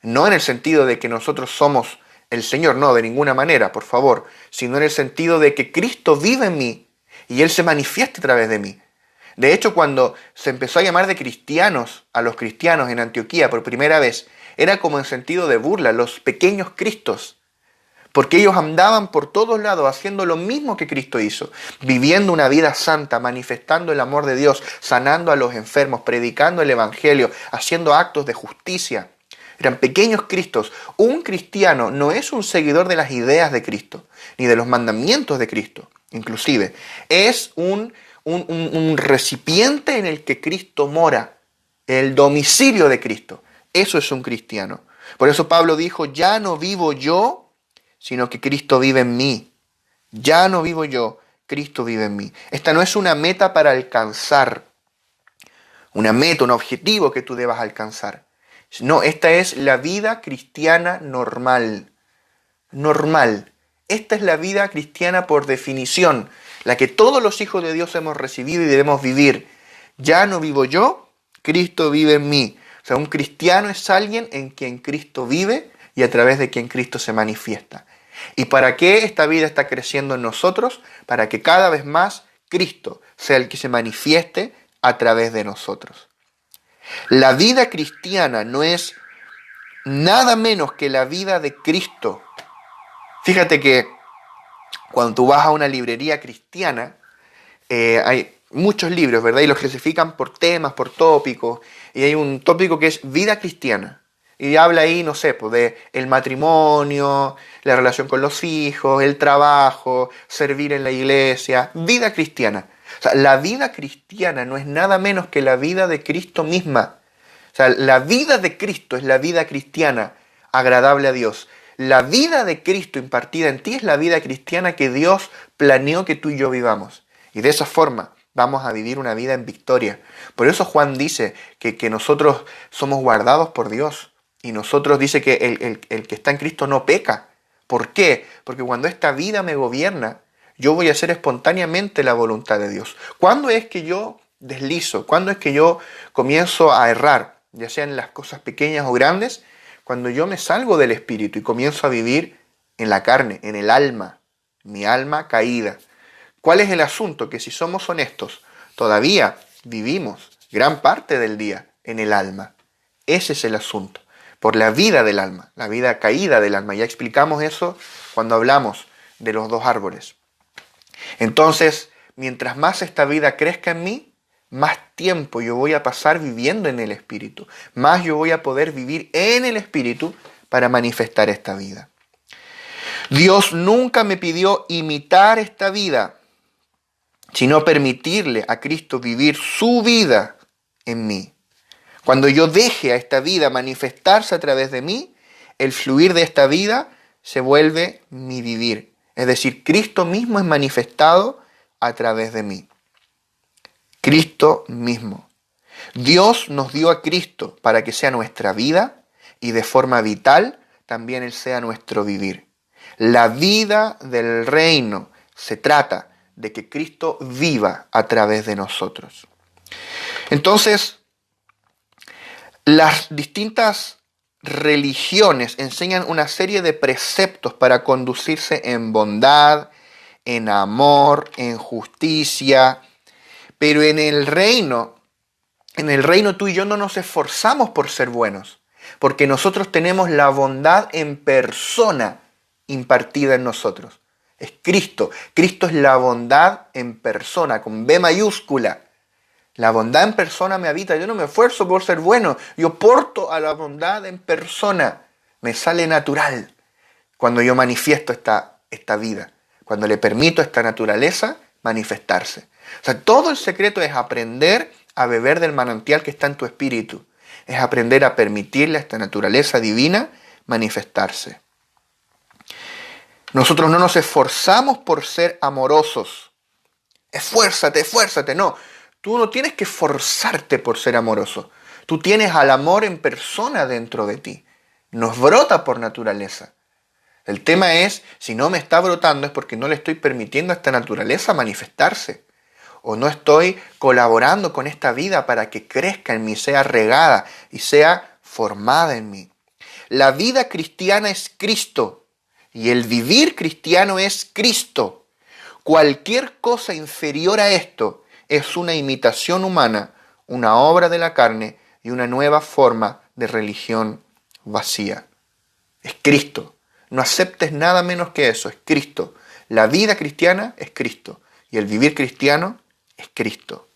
No en el sentido de que nosotros somos el Señor, no, de ninguna manera, por favor, sino en el sentido de que Cristo vive en mí y Él se manifiesta a través de mí. De hecho, cuando se empezó a llamar de cristianos a los cristianos en Antioquía por primera vez, era como en sentido de burla, los pequeños Cristos. Porque ellos andaban por todos lados haciendo lo mismo que Cristo hizo, viviendo una vida santa, manifestando el amor de Dios, sanando a los enfermos, predicando el Evangelio, haciendo actos de justicia. Eran pequeños Cristos. Un cristiano no es un seguidor de las ideas de Cristo, ni de los mandamientos de Cristo, inclusive. Es un un recipiente en el que Cristo mora, el domicilio de Cristo. Eso es un cristiano. Por eso Pablo dijo, ya no vivo yo, sino que Cristo vive en mí. Ya no vivo yo, Cristo vive en mí. Esta no es una meta para alcanzar, una meta, un objetivo que tú debas alcanzar. No, esta es la vida cristiana normal. Normal. Esta es la vida cristiana por definición, la que todos los hijos de Dios hemos recibido y debemos vivir. Ya no vivo yo, Cristo vive en mí. O sea, un cristiano es alguien en quien Cristo vive y a través de quien Cristo se manifiesta. ¿Y para qué esta vida está creciendo en nosotros? Para que cada vez más Cristo sea el que se manifieste a través de nosotros. La vida cristiana no es nada menos que la vida de Cristo. Fíjate que cuando tú vas a una librería cristiana, hay muchos libros, ¿verdad? Y los clasifican por temas, por tópicos. Y hay un tópico que es vida cristiana. Y habla ahí, no sé, pues de el matrimonio, la relación con los hijos, el trabajo, servir en la iglesia, vida cristiana. O sea, la vida cristiana no es nada menos que la vida de Cristo misma. O sea, la vida de Cristo es la vida cristiana, agradable a Dios. La vida de Cristo impartida en ti es la vida cristiana que Dios planeó que tú y yo vivamos. Y de esa forma vamos a vivir una vida en victoria. Por eso Juan dice que nosotros somos guardados por Dios. Y nosotros dice que el que está en Cristo no peca. ¿Por qué? Porque cuando esta vida me gobierna, yo voy a hacer espontáneamente la voluntad de Dios. ¿Cuándo es que yo deslizo? ¿Cuándo es que yo comienzo a errar? Ya sean las cosas pequeñas o grandes, cuando yo me salgo del espíritu y comienzo a vivir en la carne, en el alma, mi alma caída. ¿Cuál es el asunto? Que si somos honestos, todavía vivimos gran parte del día en el alma. Ese es el asunto. Por la vida del alma, la vida caída del alma. Ya explicamos eso cuando hablamos de los dos árboles. Entonces, mientras más esta vida crezca en mí, más tiempo yo voy a pasar viviendo en el Espíritu. Más yo voy a poder vivir en el Espíritu para manifestar esta vida. Dios nunca me pidió imitar esta vida, sino permitirle a Cristo vivir su vida en mí. Cuando yo deje a esta vida manifestarse a través de mí, el fluir de esta vida se vuelve mi vivir. Es decir, Cristo mismo es manifestado a través de mí. Cristo mismo. Dios nos dio a Cristo para que sea nuestra vida y de forma vital también Él sea nuestro vivir. La vida del reino se trata de que Cristo viva a través de nosotros. Entonces, las distintas religiones enseñan una serie de preceptos para conducirse en bondad, en amor, en justicia, pero en el reino tú y yo no nos esforzamos por ser buenos, porque nosotros tenemos la bondad en persona impartida en nosotros. Es Cristo. Cristo es la bondad en persona, con B mayúscula. La bondad en persona me habita. Yo no me esfuerzo por ser bueno. Yo porto a la bondad en persona. Me sale natural cuando yo manifiesto esta vida. Cuando le permito a esta naturaleza manifestarse. O sea, todo el secreto es aprender a beber del manantial que está en tu espíritu. Es aprender a permitirle a esta naturaleza divina manifestarse. Nosotros no nos esforzamos por ser amorosos. Esfuérzate, esfuérzate. No. Tú no tienes que forzarte por ser amoroso. Tú tienes al amor en persona dentro de ti. Nos brota por naturaleza. El tema es, si no me está brotando es porque no le estoy permitiendo a esta naturaleza manifestarse. O no estoy colaborando con esta vida para que crezca en mí, sea regada y sea formada en mí. La vida cristiana es Cristo y el vivir cristiano es Cristo. Cualquier cosa inferior a esto es una imitación humana, una obra de la carne y una nueva forma de religión vacía. Es Cristo. No aceptes nada menos que eso, es Cristo. La vida cristiana es Cristo y el vivir cristiano es Cristo.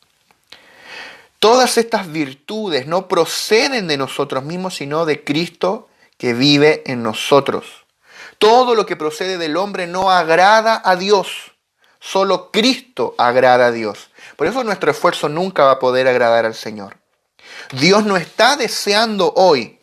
Todas estas virtudes no proceden de nosotros mismos, sino de Cristo que vive en nosotros. Todo lo que procede del hombre no agrada a Dios. Solo Cristo agrada a Dios. Por eso nuestro esfuerzo nunca va a poder agradar al Señor. Dios no está deseando hoy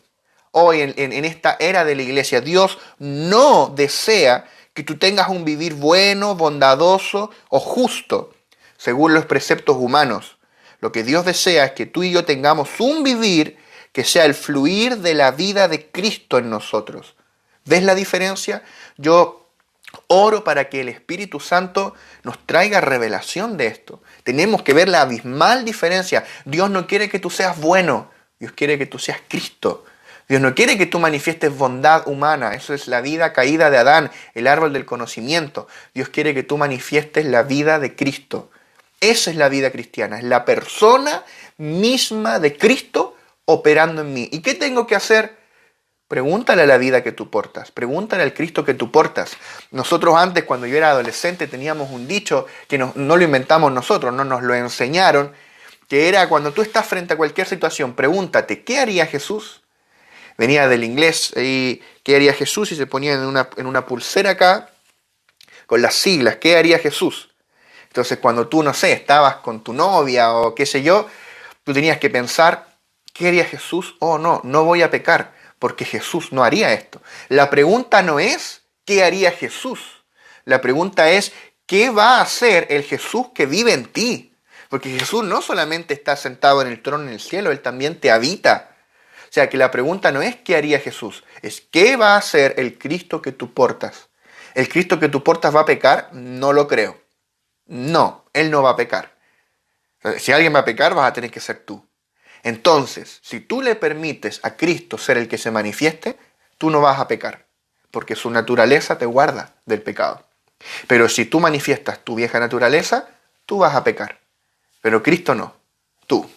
en esta era de la iglesia, Dios no desea que tú tengas un vivir bueno, bondadoso o justo, según los preceptos humanos. Lo que Dios desea es que tú y yo tengamos un vivir que sea el fluir de la vida de Cristo en nosotros. ¿Ves la diferencia? Yo oro para que el Espíritu Santo nos traiga revelación de esto. Tenemos que ver la abismal diferencia. Dios no quiere que tú seas bueno, Dios quiere que tú seas Cristo. Dios no quiere que tú manifiestes bondad humana. Eso es la vida caída de Adán, el árbol del conocimiento. Dios quiere que tú manifiestes la vida de Cristo. Esa es la vida cristiana. Es la persona misma de Cristo operando en mí. ¿Y qué tengo que hacer? Pregúntale a la vida que tú portas. Pregúntale al Cristo que tú portas. Nosotros antes, cuando yo era adolescente, teníamos un dicho que no lo inventamos nosotros, no nos lo enseñaron, que era cuando tú estás frente a cualquier situación, pregúntate, ¿qué haría Jesús? Venía del inglés, y ¿qué haría Jesús? Y se ponía en una pulsera acá, con las siglas, ¿qué haría Jesús? Entonces cuando tú, no sé, estabas con tu novia o qué sé yo, tú tenías que pensar, ¿qué haría Jesús? Oh no, no voy a pecar, porque Jesús no haría esto. La pregunta no es, ¿qué haría Jesús? La pregunta es, ¿qué va a hacer el Jesús que vive en ti? Porque Jesús no solamente está sentado en el trono en el cielo, Él también te habita. O sea que la pregunta no es qué haría Jesús, es qué va a hacer el Cristo que tú portas. ¿El Cristo que tú portas va a pecar? No lo creo. No, Él no va a pecar. Si alguien va a pecar, vas a tener que ser tú. Entonces, si tú le permites a Cristo ser el que se manifieste, tú no vas a pecar, porque su naturaleza te guarda del pecado. Pero si tú manifiestas tu vieja naturaleza, tú vas a pecar. Pero Cristo no, tú.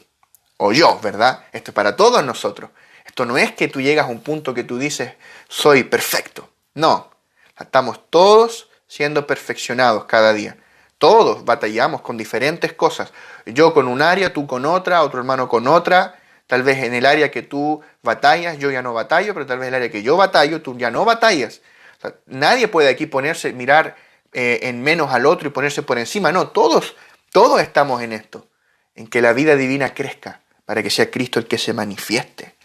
O yo, ¿verdad? Esto es para todos nosotros. Esto no es que tú llegas a un punto que tú dices, soy perfecto. No, estamos todos siendo perfeccionados cada día. Todos batallamos con diferentes cosas. Yo con un área, tú con otra, otro hermano con otra. Tal vez en el área que tú batallas, yo ya no batallo, pero tal vez en el área que yo batallo, tú ya no batallas. O sea, nadie puede aquí mirar en menos al otro y ponerse por encima. No, todos estamos en esto, en que la vida divina crezca, para que sea Cristo el que se manifieste.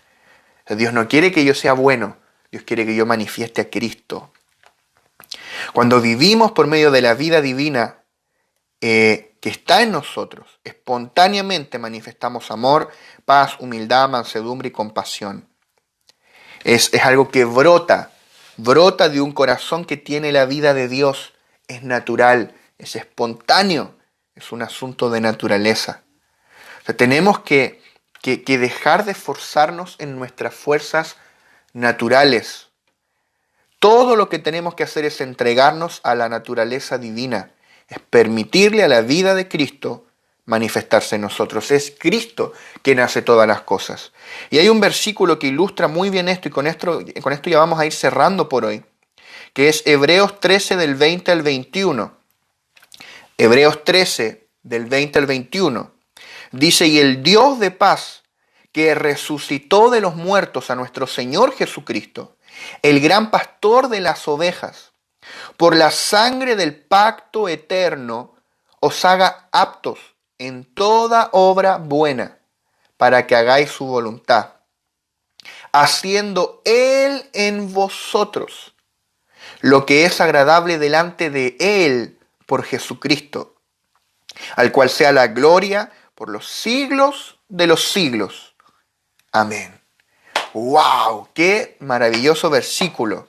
O sea, Dios no quiere que yo sea bueno, Dios quiere que yo manifieste a Cristo. Cuando vivimos por medio de la vida divina que está en nosotros, espontáneamente manifestamos amor, paz, humildad, mansedumbre y compasión. Es algo que brota de un corazón que tiene la vida de Dios. Es natural, es espontáneo, es un asunto de naturaleza. O sea, tenemos que dejar de esforzarnos en nuestras fuerzas naturales. Todo lo que tenemos que hacer es entregarnos a la naturaleza divina, es permitirle a la vida de Cristo manifestarse en nosotros. Es Cristo quien hace todas las cosas. Y hay un versículo que ilustra muy bien esto, y con esto ya vamos a ir cerrando por hoy, que es Hebreos 13 del 20 al 21. Hebreos 13 del 20 al 21. Dice, y el Dios de paz, que resucitó de los muertos a nuestro Señor Jesucristo, el gran pastor de las ovejas, por la sangre del pacto eterno, os haga aptos en toda obra buena, para que hagáis su voluntad, haciendo Él en vosotros lo que es agradable delante de Él por Jesucristo, al cual sea la gloria por los siglos de los siglos. Amén. ¡Wow! ¡Qué maravilloso versículo!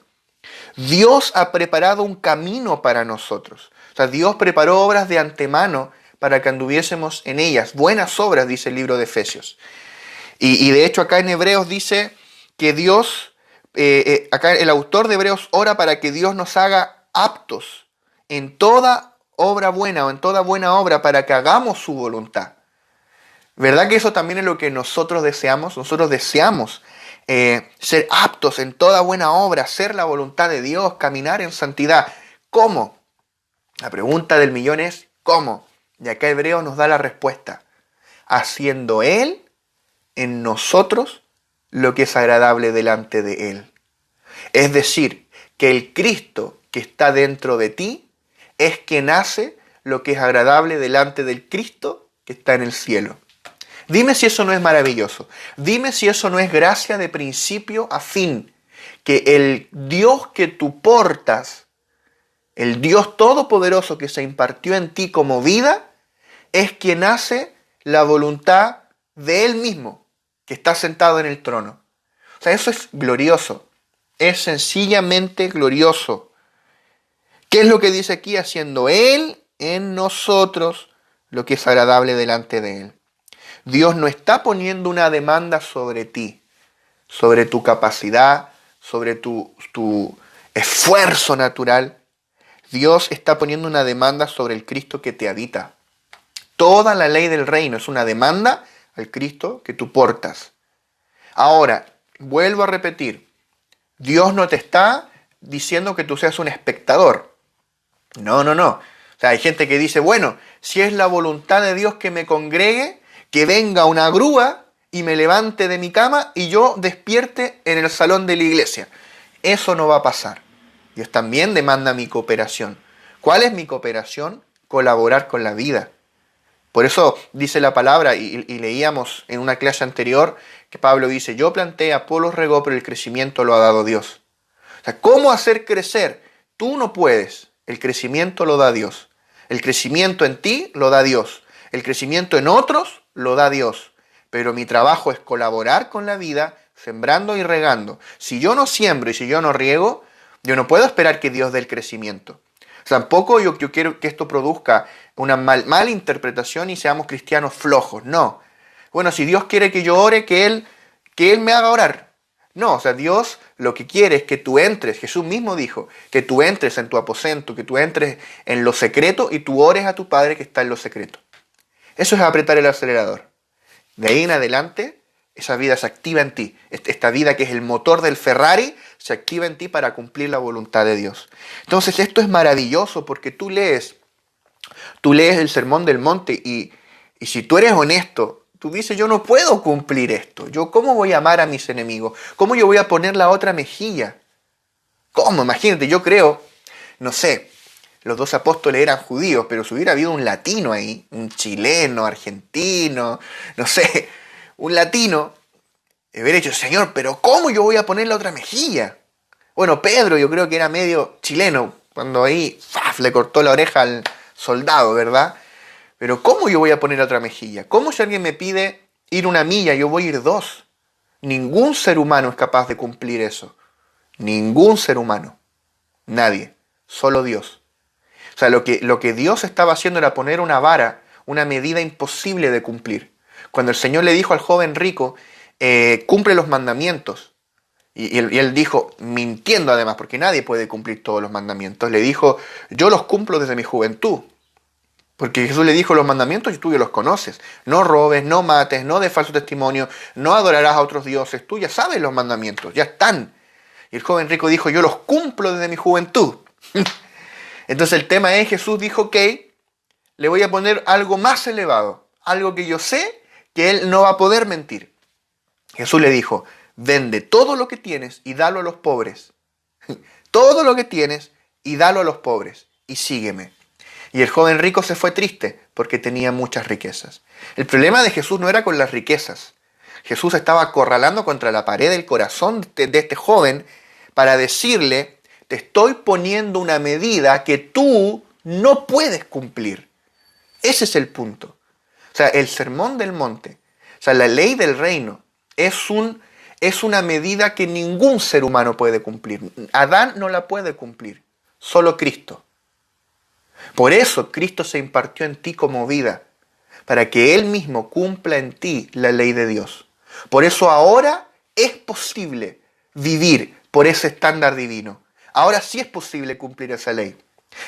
Dios ha preparado un camino para nosotros. O sea, Dios preparó obras de antemano para que anduviésemos en ellas. Buenas obras, dice el libro de Efesios. Y de hecho acá en Hebreos dice que Dios, acá el autor de Hebreos ora para que Dios nos haga aptos en toda obra buena o en toda buena obra para que hagamos su voluntad. ¿Verdad que eso también es lo que nosotros deseamos? Nosotros deseamos ser aptos en toda buena obra, hacer la voluntad de Dios, caminar en santidad. ¿Cómo? La pregunta del millón es ¿cómo? Y acá Hebreos nos da la respuesta. Haciendo Él en nosotros lo que es agradable delante de Él. Es decir, que el Cristo que está dentro de ti es quien hace lo que es agradable delante del Cristo que está en el cielo. Dime si eso no es maravilloso. Dime si eso no es gracia de principio a fin. Que el Dios que tú portas, el Dios todopoderoso que se impartió en ti como vida, es quien hace la voluntad de Él mismo, que está sentado en el trono. O sea, eso es glorioso. Es sencillamente glorioso. ¿Qué es lo que dice aquí? Haciendo Él en nosotros lo que es agradable delante de Él. Dios no está poniendo una demanda sobre ti, sobre tu capacidad, sobre tu esfuerzo natural. Dios está poniendo una demanda sobre el Cristo que te habita. Toda la ley del reino es una demanda al Cristo que tú portas. Ahora, vuelvo a repetir, Dios no te está diciendo que tú seas un espectador. No, no, no. O sea, hay gente que dice, bueno, si es la voluntad de Dios que me congregue, que venga una grúa y me levante de mi cama y yo despierte en el salón de la iglesia. Eso no va a pasar. Dios también demanda mi cooperación. ¿Cuál es mi cooperación? Colaborar con la vida. Por eso dice la palabra, y leíamos en una clase anterior, que Pablo dice, yo planté, Apolos regó, pero el crecimiento lo ha dado Dios. O sea, ¿cómo hacer crecer? Tú no puedes. El crecimiento lo da Dios. El crecimiento en ti lo da Dios. El crecimiento en otros lo da Dios. Pero mi trabajo es colaborar con la vida, sembrando y regando. Si yo no siembro y si yo no riego, yo no puedo esperar que Dios dé el crecimiento. Tampoco yo quiero que esto produzca una mala interpretación y seamos cristianos flojos. No. Bueno, si Dios quiere que yo ore, que Él me haga orar. No, o sea, Dios lo que quiere es que tú entres, Jesús mismo dijo, que tú entres en tu aposento, que tú entres en lo secreto y tú ores a tu Padre que está en lo secreto. Eso es apretar el acelerador. De ahí en adelante, esa vida se activa en ti. Esta vida que es el motor del Ferrari, se activa en ti para cumplir la voluntad de Dios. Entonces esto es maravilloso porque tú lees el Sermón del Monte y si tú eres honesto, tú dices, yo no puedo cumplir esto. ¿Cómo voy a amar a mis enemigos? ¿Cómo yo voy a poner la otra mejilla? ¿Cómo? Imagínate, yo creo, no sé, los dos apóstoles eran judíos, pero si hubiera habido un latino ahí, un chileno, argentino, no sé, un latino, hubiera dicho, Señor, pero ¿cómo yo voy a poner la otra mejilla? Bueno, Pedro yo creo que era medio chileno, cuando ahí le cortó la oreja al soldado, ¿verdad? Pero ¿cómo yo voy a poner la otra mejilla? ¿Cómo si alguien me pide ir una milla, yo voy a ir dos? Ningún ser humano es capaz de cumplir eso. Ningún ser humano. Nadie. Solo Dios. O sea, lo que Dios estaba haciendo era poner una vara, una medida imposible de cumplir. Cuando el Señor le dijo al joven rico, cumple los mandamientos. Y él dijo, mintiendo además, porque nadie puede cumplir todos los mandamientos, le dijo, yo los cumplo desde mi juventud. Porque Jesús le dijo los mandamientos y tú ya los conoces. No robes, no mates, no des falso testimonio, no adorarás a otros dioses. Tú ya sabes los mandamientos, ya están. Y el joven rico dijo, yo los cumplo desde mi juventud. Entonces el tema es, Jesús dijo, ok, le voy a poner algo más elevado, algo que yo sé que él no va a poder mentir. Jesús le dijo, vende todo lo que tienes y dalo a los pobres. Todo lo que tienes y dalo a los pobres y sígueme. Y el joven rico se fue triste porque tenía muchas riquezas. El problema de Jesús no era con las riquezas. Jesús estaba acorralando contra la pared del corazón de este joven para decirle, te estoy poniendo una medida que tú no puedes cumplir. Ese es el punto. O sea, el sermón del monte, o sea, la ley del reino, es una medida que ningún ser humano puede cumplir. Adán no la puede cumplir, solo Cristo. Por eso Cristo se impartió en ti como vida, para que Él mismo cumpla en ti la ley de Dios. Por eso ahora es posible vivir por ese estándar divino. Ahora sí es posible cumplir esa ley.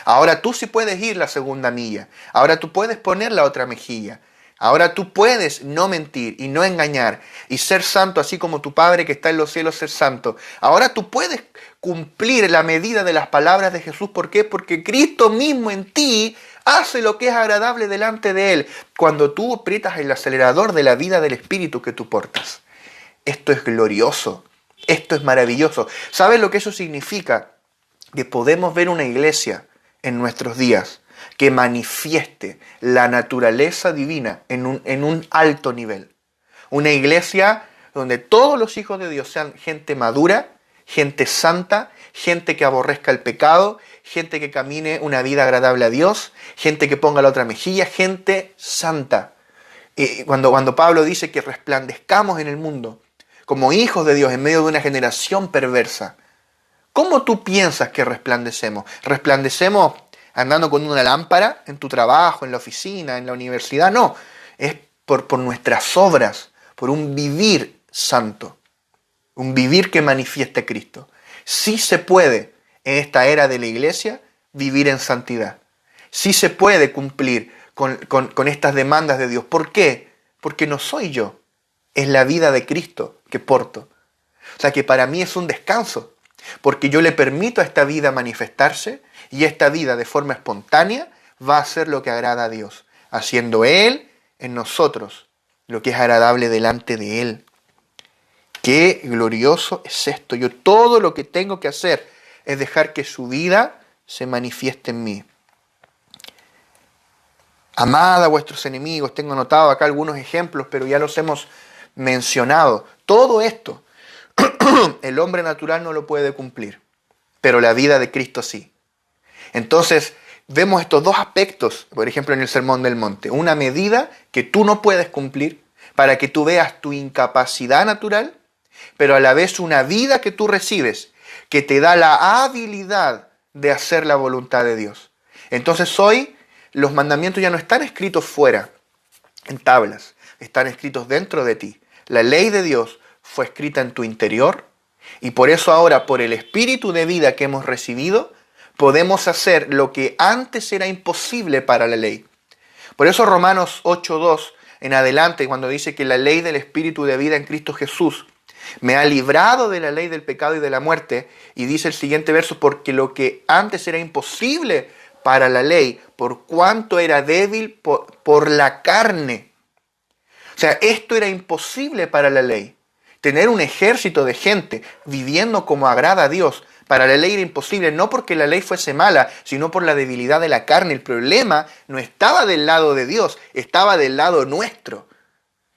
Ahora tú sí puedes ir la segunda milla. Ahora tú puedes poner la otra mejilla. Ahora tú puedes no mentir y no engañar y ser santo así como tu Padre que está en los cielos ser santo. Ahora tú puedes cumplir la medida de las palabras de Jesús. ¿Por qué? Porque Cristo mismo en ti hace lo que es agradable delante de Él cuando tú aprietas el acelerador de la vida del Espíritu que tú portas. Esto es glorioso. Esto es maravilloso. ¿Sabes lo que eso significa? Que podemos ver una iglesia en nuestros días que manifieste la naturaleza divina en un alto nivel. Una iglesia donde todos los hijos de Dios sean gente madura, gente santa, gente que aborrezca el pecado, gente que camine una vida agradable a Dios, gente que ponga la otra mejilla, gente santa. Cuando Pablo dice que resplandezcamos en el mundo como hijos de Dios en medio de una generación perversa, ¿cómo tú piensas que resplandecemos? ¿Resplandecemos andando con una lámpara en tu trabajo, en la oficina, en la universidad? No, es por nuestras obras, por un vivir santo, un vivir que manifieste a Cristo. Sí se puede en esta era de la iglesia vivir en santidad. Sí se puede cumplir con estas demandas de Dios. ¿Por qué? Porque no soy yo, es la vida de Cristo que porto. O sea que para mí es un descanso, porque yo le permito a esta vida manifestarse y esta vida de forma espontánea va a hacer lo que agrada a Dios, haciendo Él en nosotros lo que es agradable delante de Él. Qué glorioso es esto. Yo todo lo que tengo que hacer es dejar que su vida se manifieste en mí. Amad a vuestros enemigos. Tengo anotado acá algunos ejemplos, pero ya los hemos mencionado. Todo esto, el hombre natural no lo puede cumplir, pero la vida de Cristo sí. Entonces, vemos estos dos aspectos, por ejemplo, en el Sermón del Monte. Una medida que tú no puedes cumplir para que tú veas tu incapacidad natural, pero a la vez una vida que tú recibes que te da la habilidad de hacer la voluntad de Dios. Entonces hoy los mandamientos ya no están escritos fuera, en tablas, están escritos dentro de ti. La ley de Dios fue escrita en tu interior y por eso ahora, por el espíritu de vida que hemos recibido, podemos hacer lo que antes era imposible para la ley. Por eso Romanos 8:2 en adelante, cuando dice que la ley del espíritu de vida en Cristo Jesús me ha librado de la ley del pecado y de la muerte, y dice el siguiente verso, porque lo que antes era imposible para la ley, por cuanto era débil por la carne. O sea, esto era imposible para la ley. Tener un ejército de gente viviendo como agrada a Dios, para la ley era imposible, no porque la ley fuese mala, sino por la debilidad de la carne. El problema no estaba del lado de Dios, estaba del lado nuestro.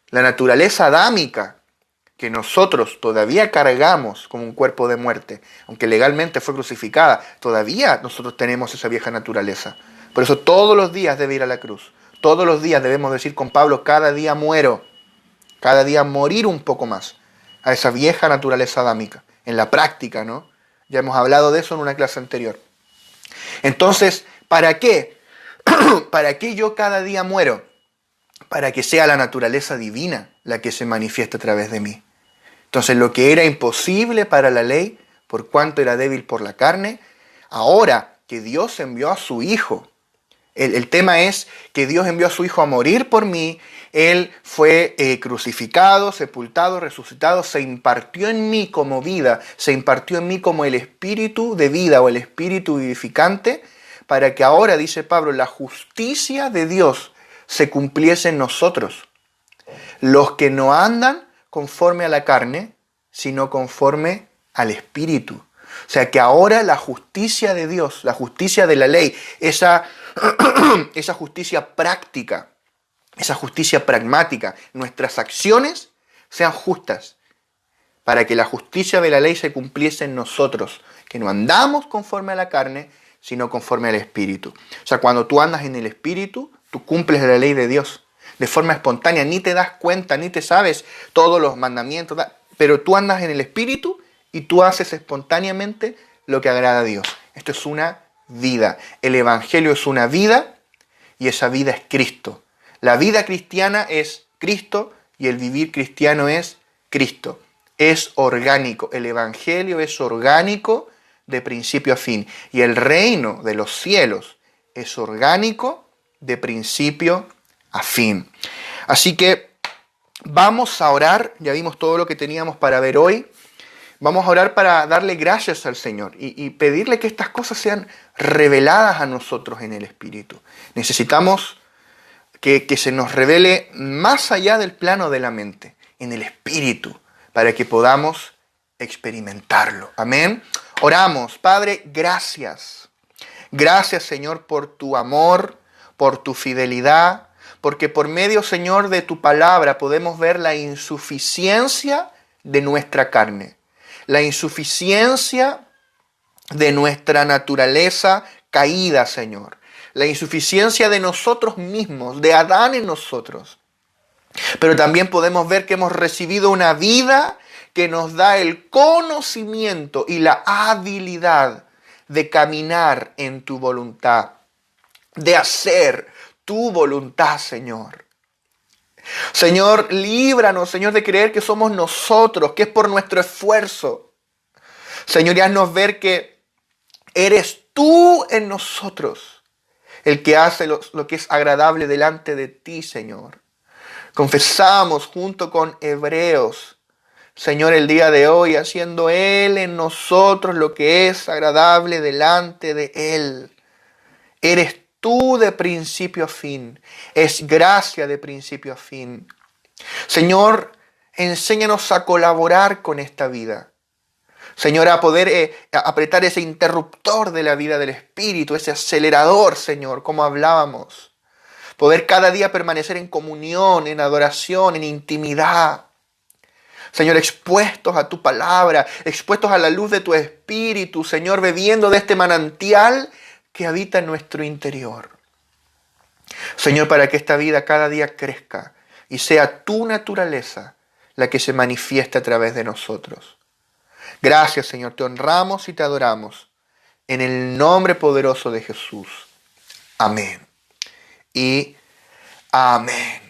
La naturaleza adámica, que nosotros todavía cargamos como un cuerpo de muerte, aunque legalmente fue crucificada, todavía nosotros tenemos esa vieja naturaleza. Por eso todos los días debe ir a la cruz. Todos los días debemos decir con Pablo, cada día muero, cada día morir un poco más a esa vieja naturaleza adámica. En la práctica, ¿no? Ya hemos hablado de eso en una clase anterior. Entonces, ¿para qué? ¿Para qué yo cada día muero? Para que sea la naturaleza divina la que se manifieste a través de mí. Entonces, lo que era imposible para la ley, por cuanto era débil por la carne, ahora que Dios envió a su Hijo, el tema es que Dios envió a su Hijo a morir por mí, Él fue crucificado, sepultado, resucitado, se impartió en mí como vida, se impartió en mí como el espíritu de vida o el espíritu vivificante, para que ahora, dice Pablo, la justicia de Dios se cumpliese en nosotros. Los que no andan conforme a la carne, sino conforme al espíritu. O sea que ahora la justicia de Dios, la justicia de la ley, esa justicia práctica, esa justicia pragmática, nuestras acciones sean justas, para que la justicia de la ley se cumpliese en nosotros, que no andamos conforme a la carne, sino conforme al espíritu. O sea, cuando tú andas en el espíritu, tú cumples la ley de Dios de forma espontánea, ni te das cuenta, ni te sabes todos los mandamientos, pero tú andas en el espíritu y tú haces espontáneamente lo que agrada a Dios. Esto es una vida. El evangelio es una vida y esa vida es Cristo. La vida cristiana es Cristo y el vivir cristiano es Cristo. Es orgánico. El evangelio es orgánico de principio a fin. Y el reino de los cielos es orgánico de principio a fin. Así que vamos a orar. Ya vimos todo lo que teníamos para ver hoy. Vamos a orar para darle gracias al Señor y pedirle que estas cosas sean reveladas a nosotros en el Espíritu. Necesitamos que se nos revele más allá del plano de la mente, en el Espíritu, para que podamos experimentarlo. Amén. Oramos. Padre, gracias. Gracias, Señor, por tu amor, por tu fidelidad, porque por medio, Señor, de tu palabra podemos ver la insuficiencia de nuestra carne, la insuficiencia de nuestra naturaleza caída, Señor, la insuficiencia de nosotros mismos, de Adán en nosotros. Pero también podemos ver que hemos recibido una vida que nos da el conocimiento y la habilidad de caminar en tu voluntad, de hacer tu voluntad, Señor. Señor, líbranos, Señor, de creer que somos nosotros, que es por nuestro esfuerzo. Señor, y haznos ver que eres tú en nosotros el que hace lo que es agradable delante de ti, Señor. Confesamos junto con Hebreos, Señor, el día de hoy, haciendo Él en nosotros lo que es agradable delante de Él. Eres tú de principio a fin. Es gracia de principio a fin. Señor, enséñanos a colaborar con esta vida. Señor, a poder apretar ese interruptor de la vida del Espíritu, ese acelerador, Señor, como hablábamos. Poder cada día permanecer en comunión, en adoración, en intimidad. Señor, expuestos a tu palabra, expuestos a la luz de tu Espíritu, Señor, bebiendo de este manantial que habita en nuestro interior. Señor, para que esta vida cada día crezca y sea tu naturaleza la que se manifieste a través de nosotros. Gracias, Señor, te honramos y te adoramos en el nombre poderoso de Jesús. Amén. Y amén.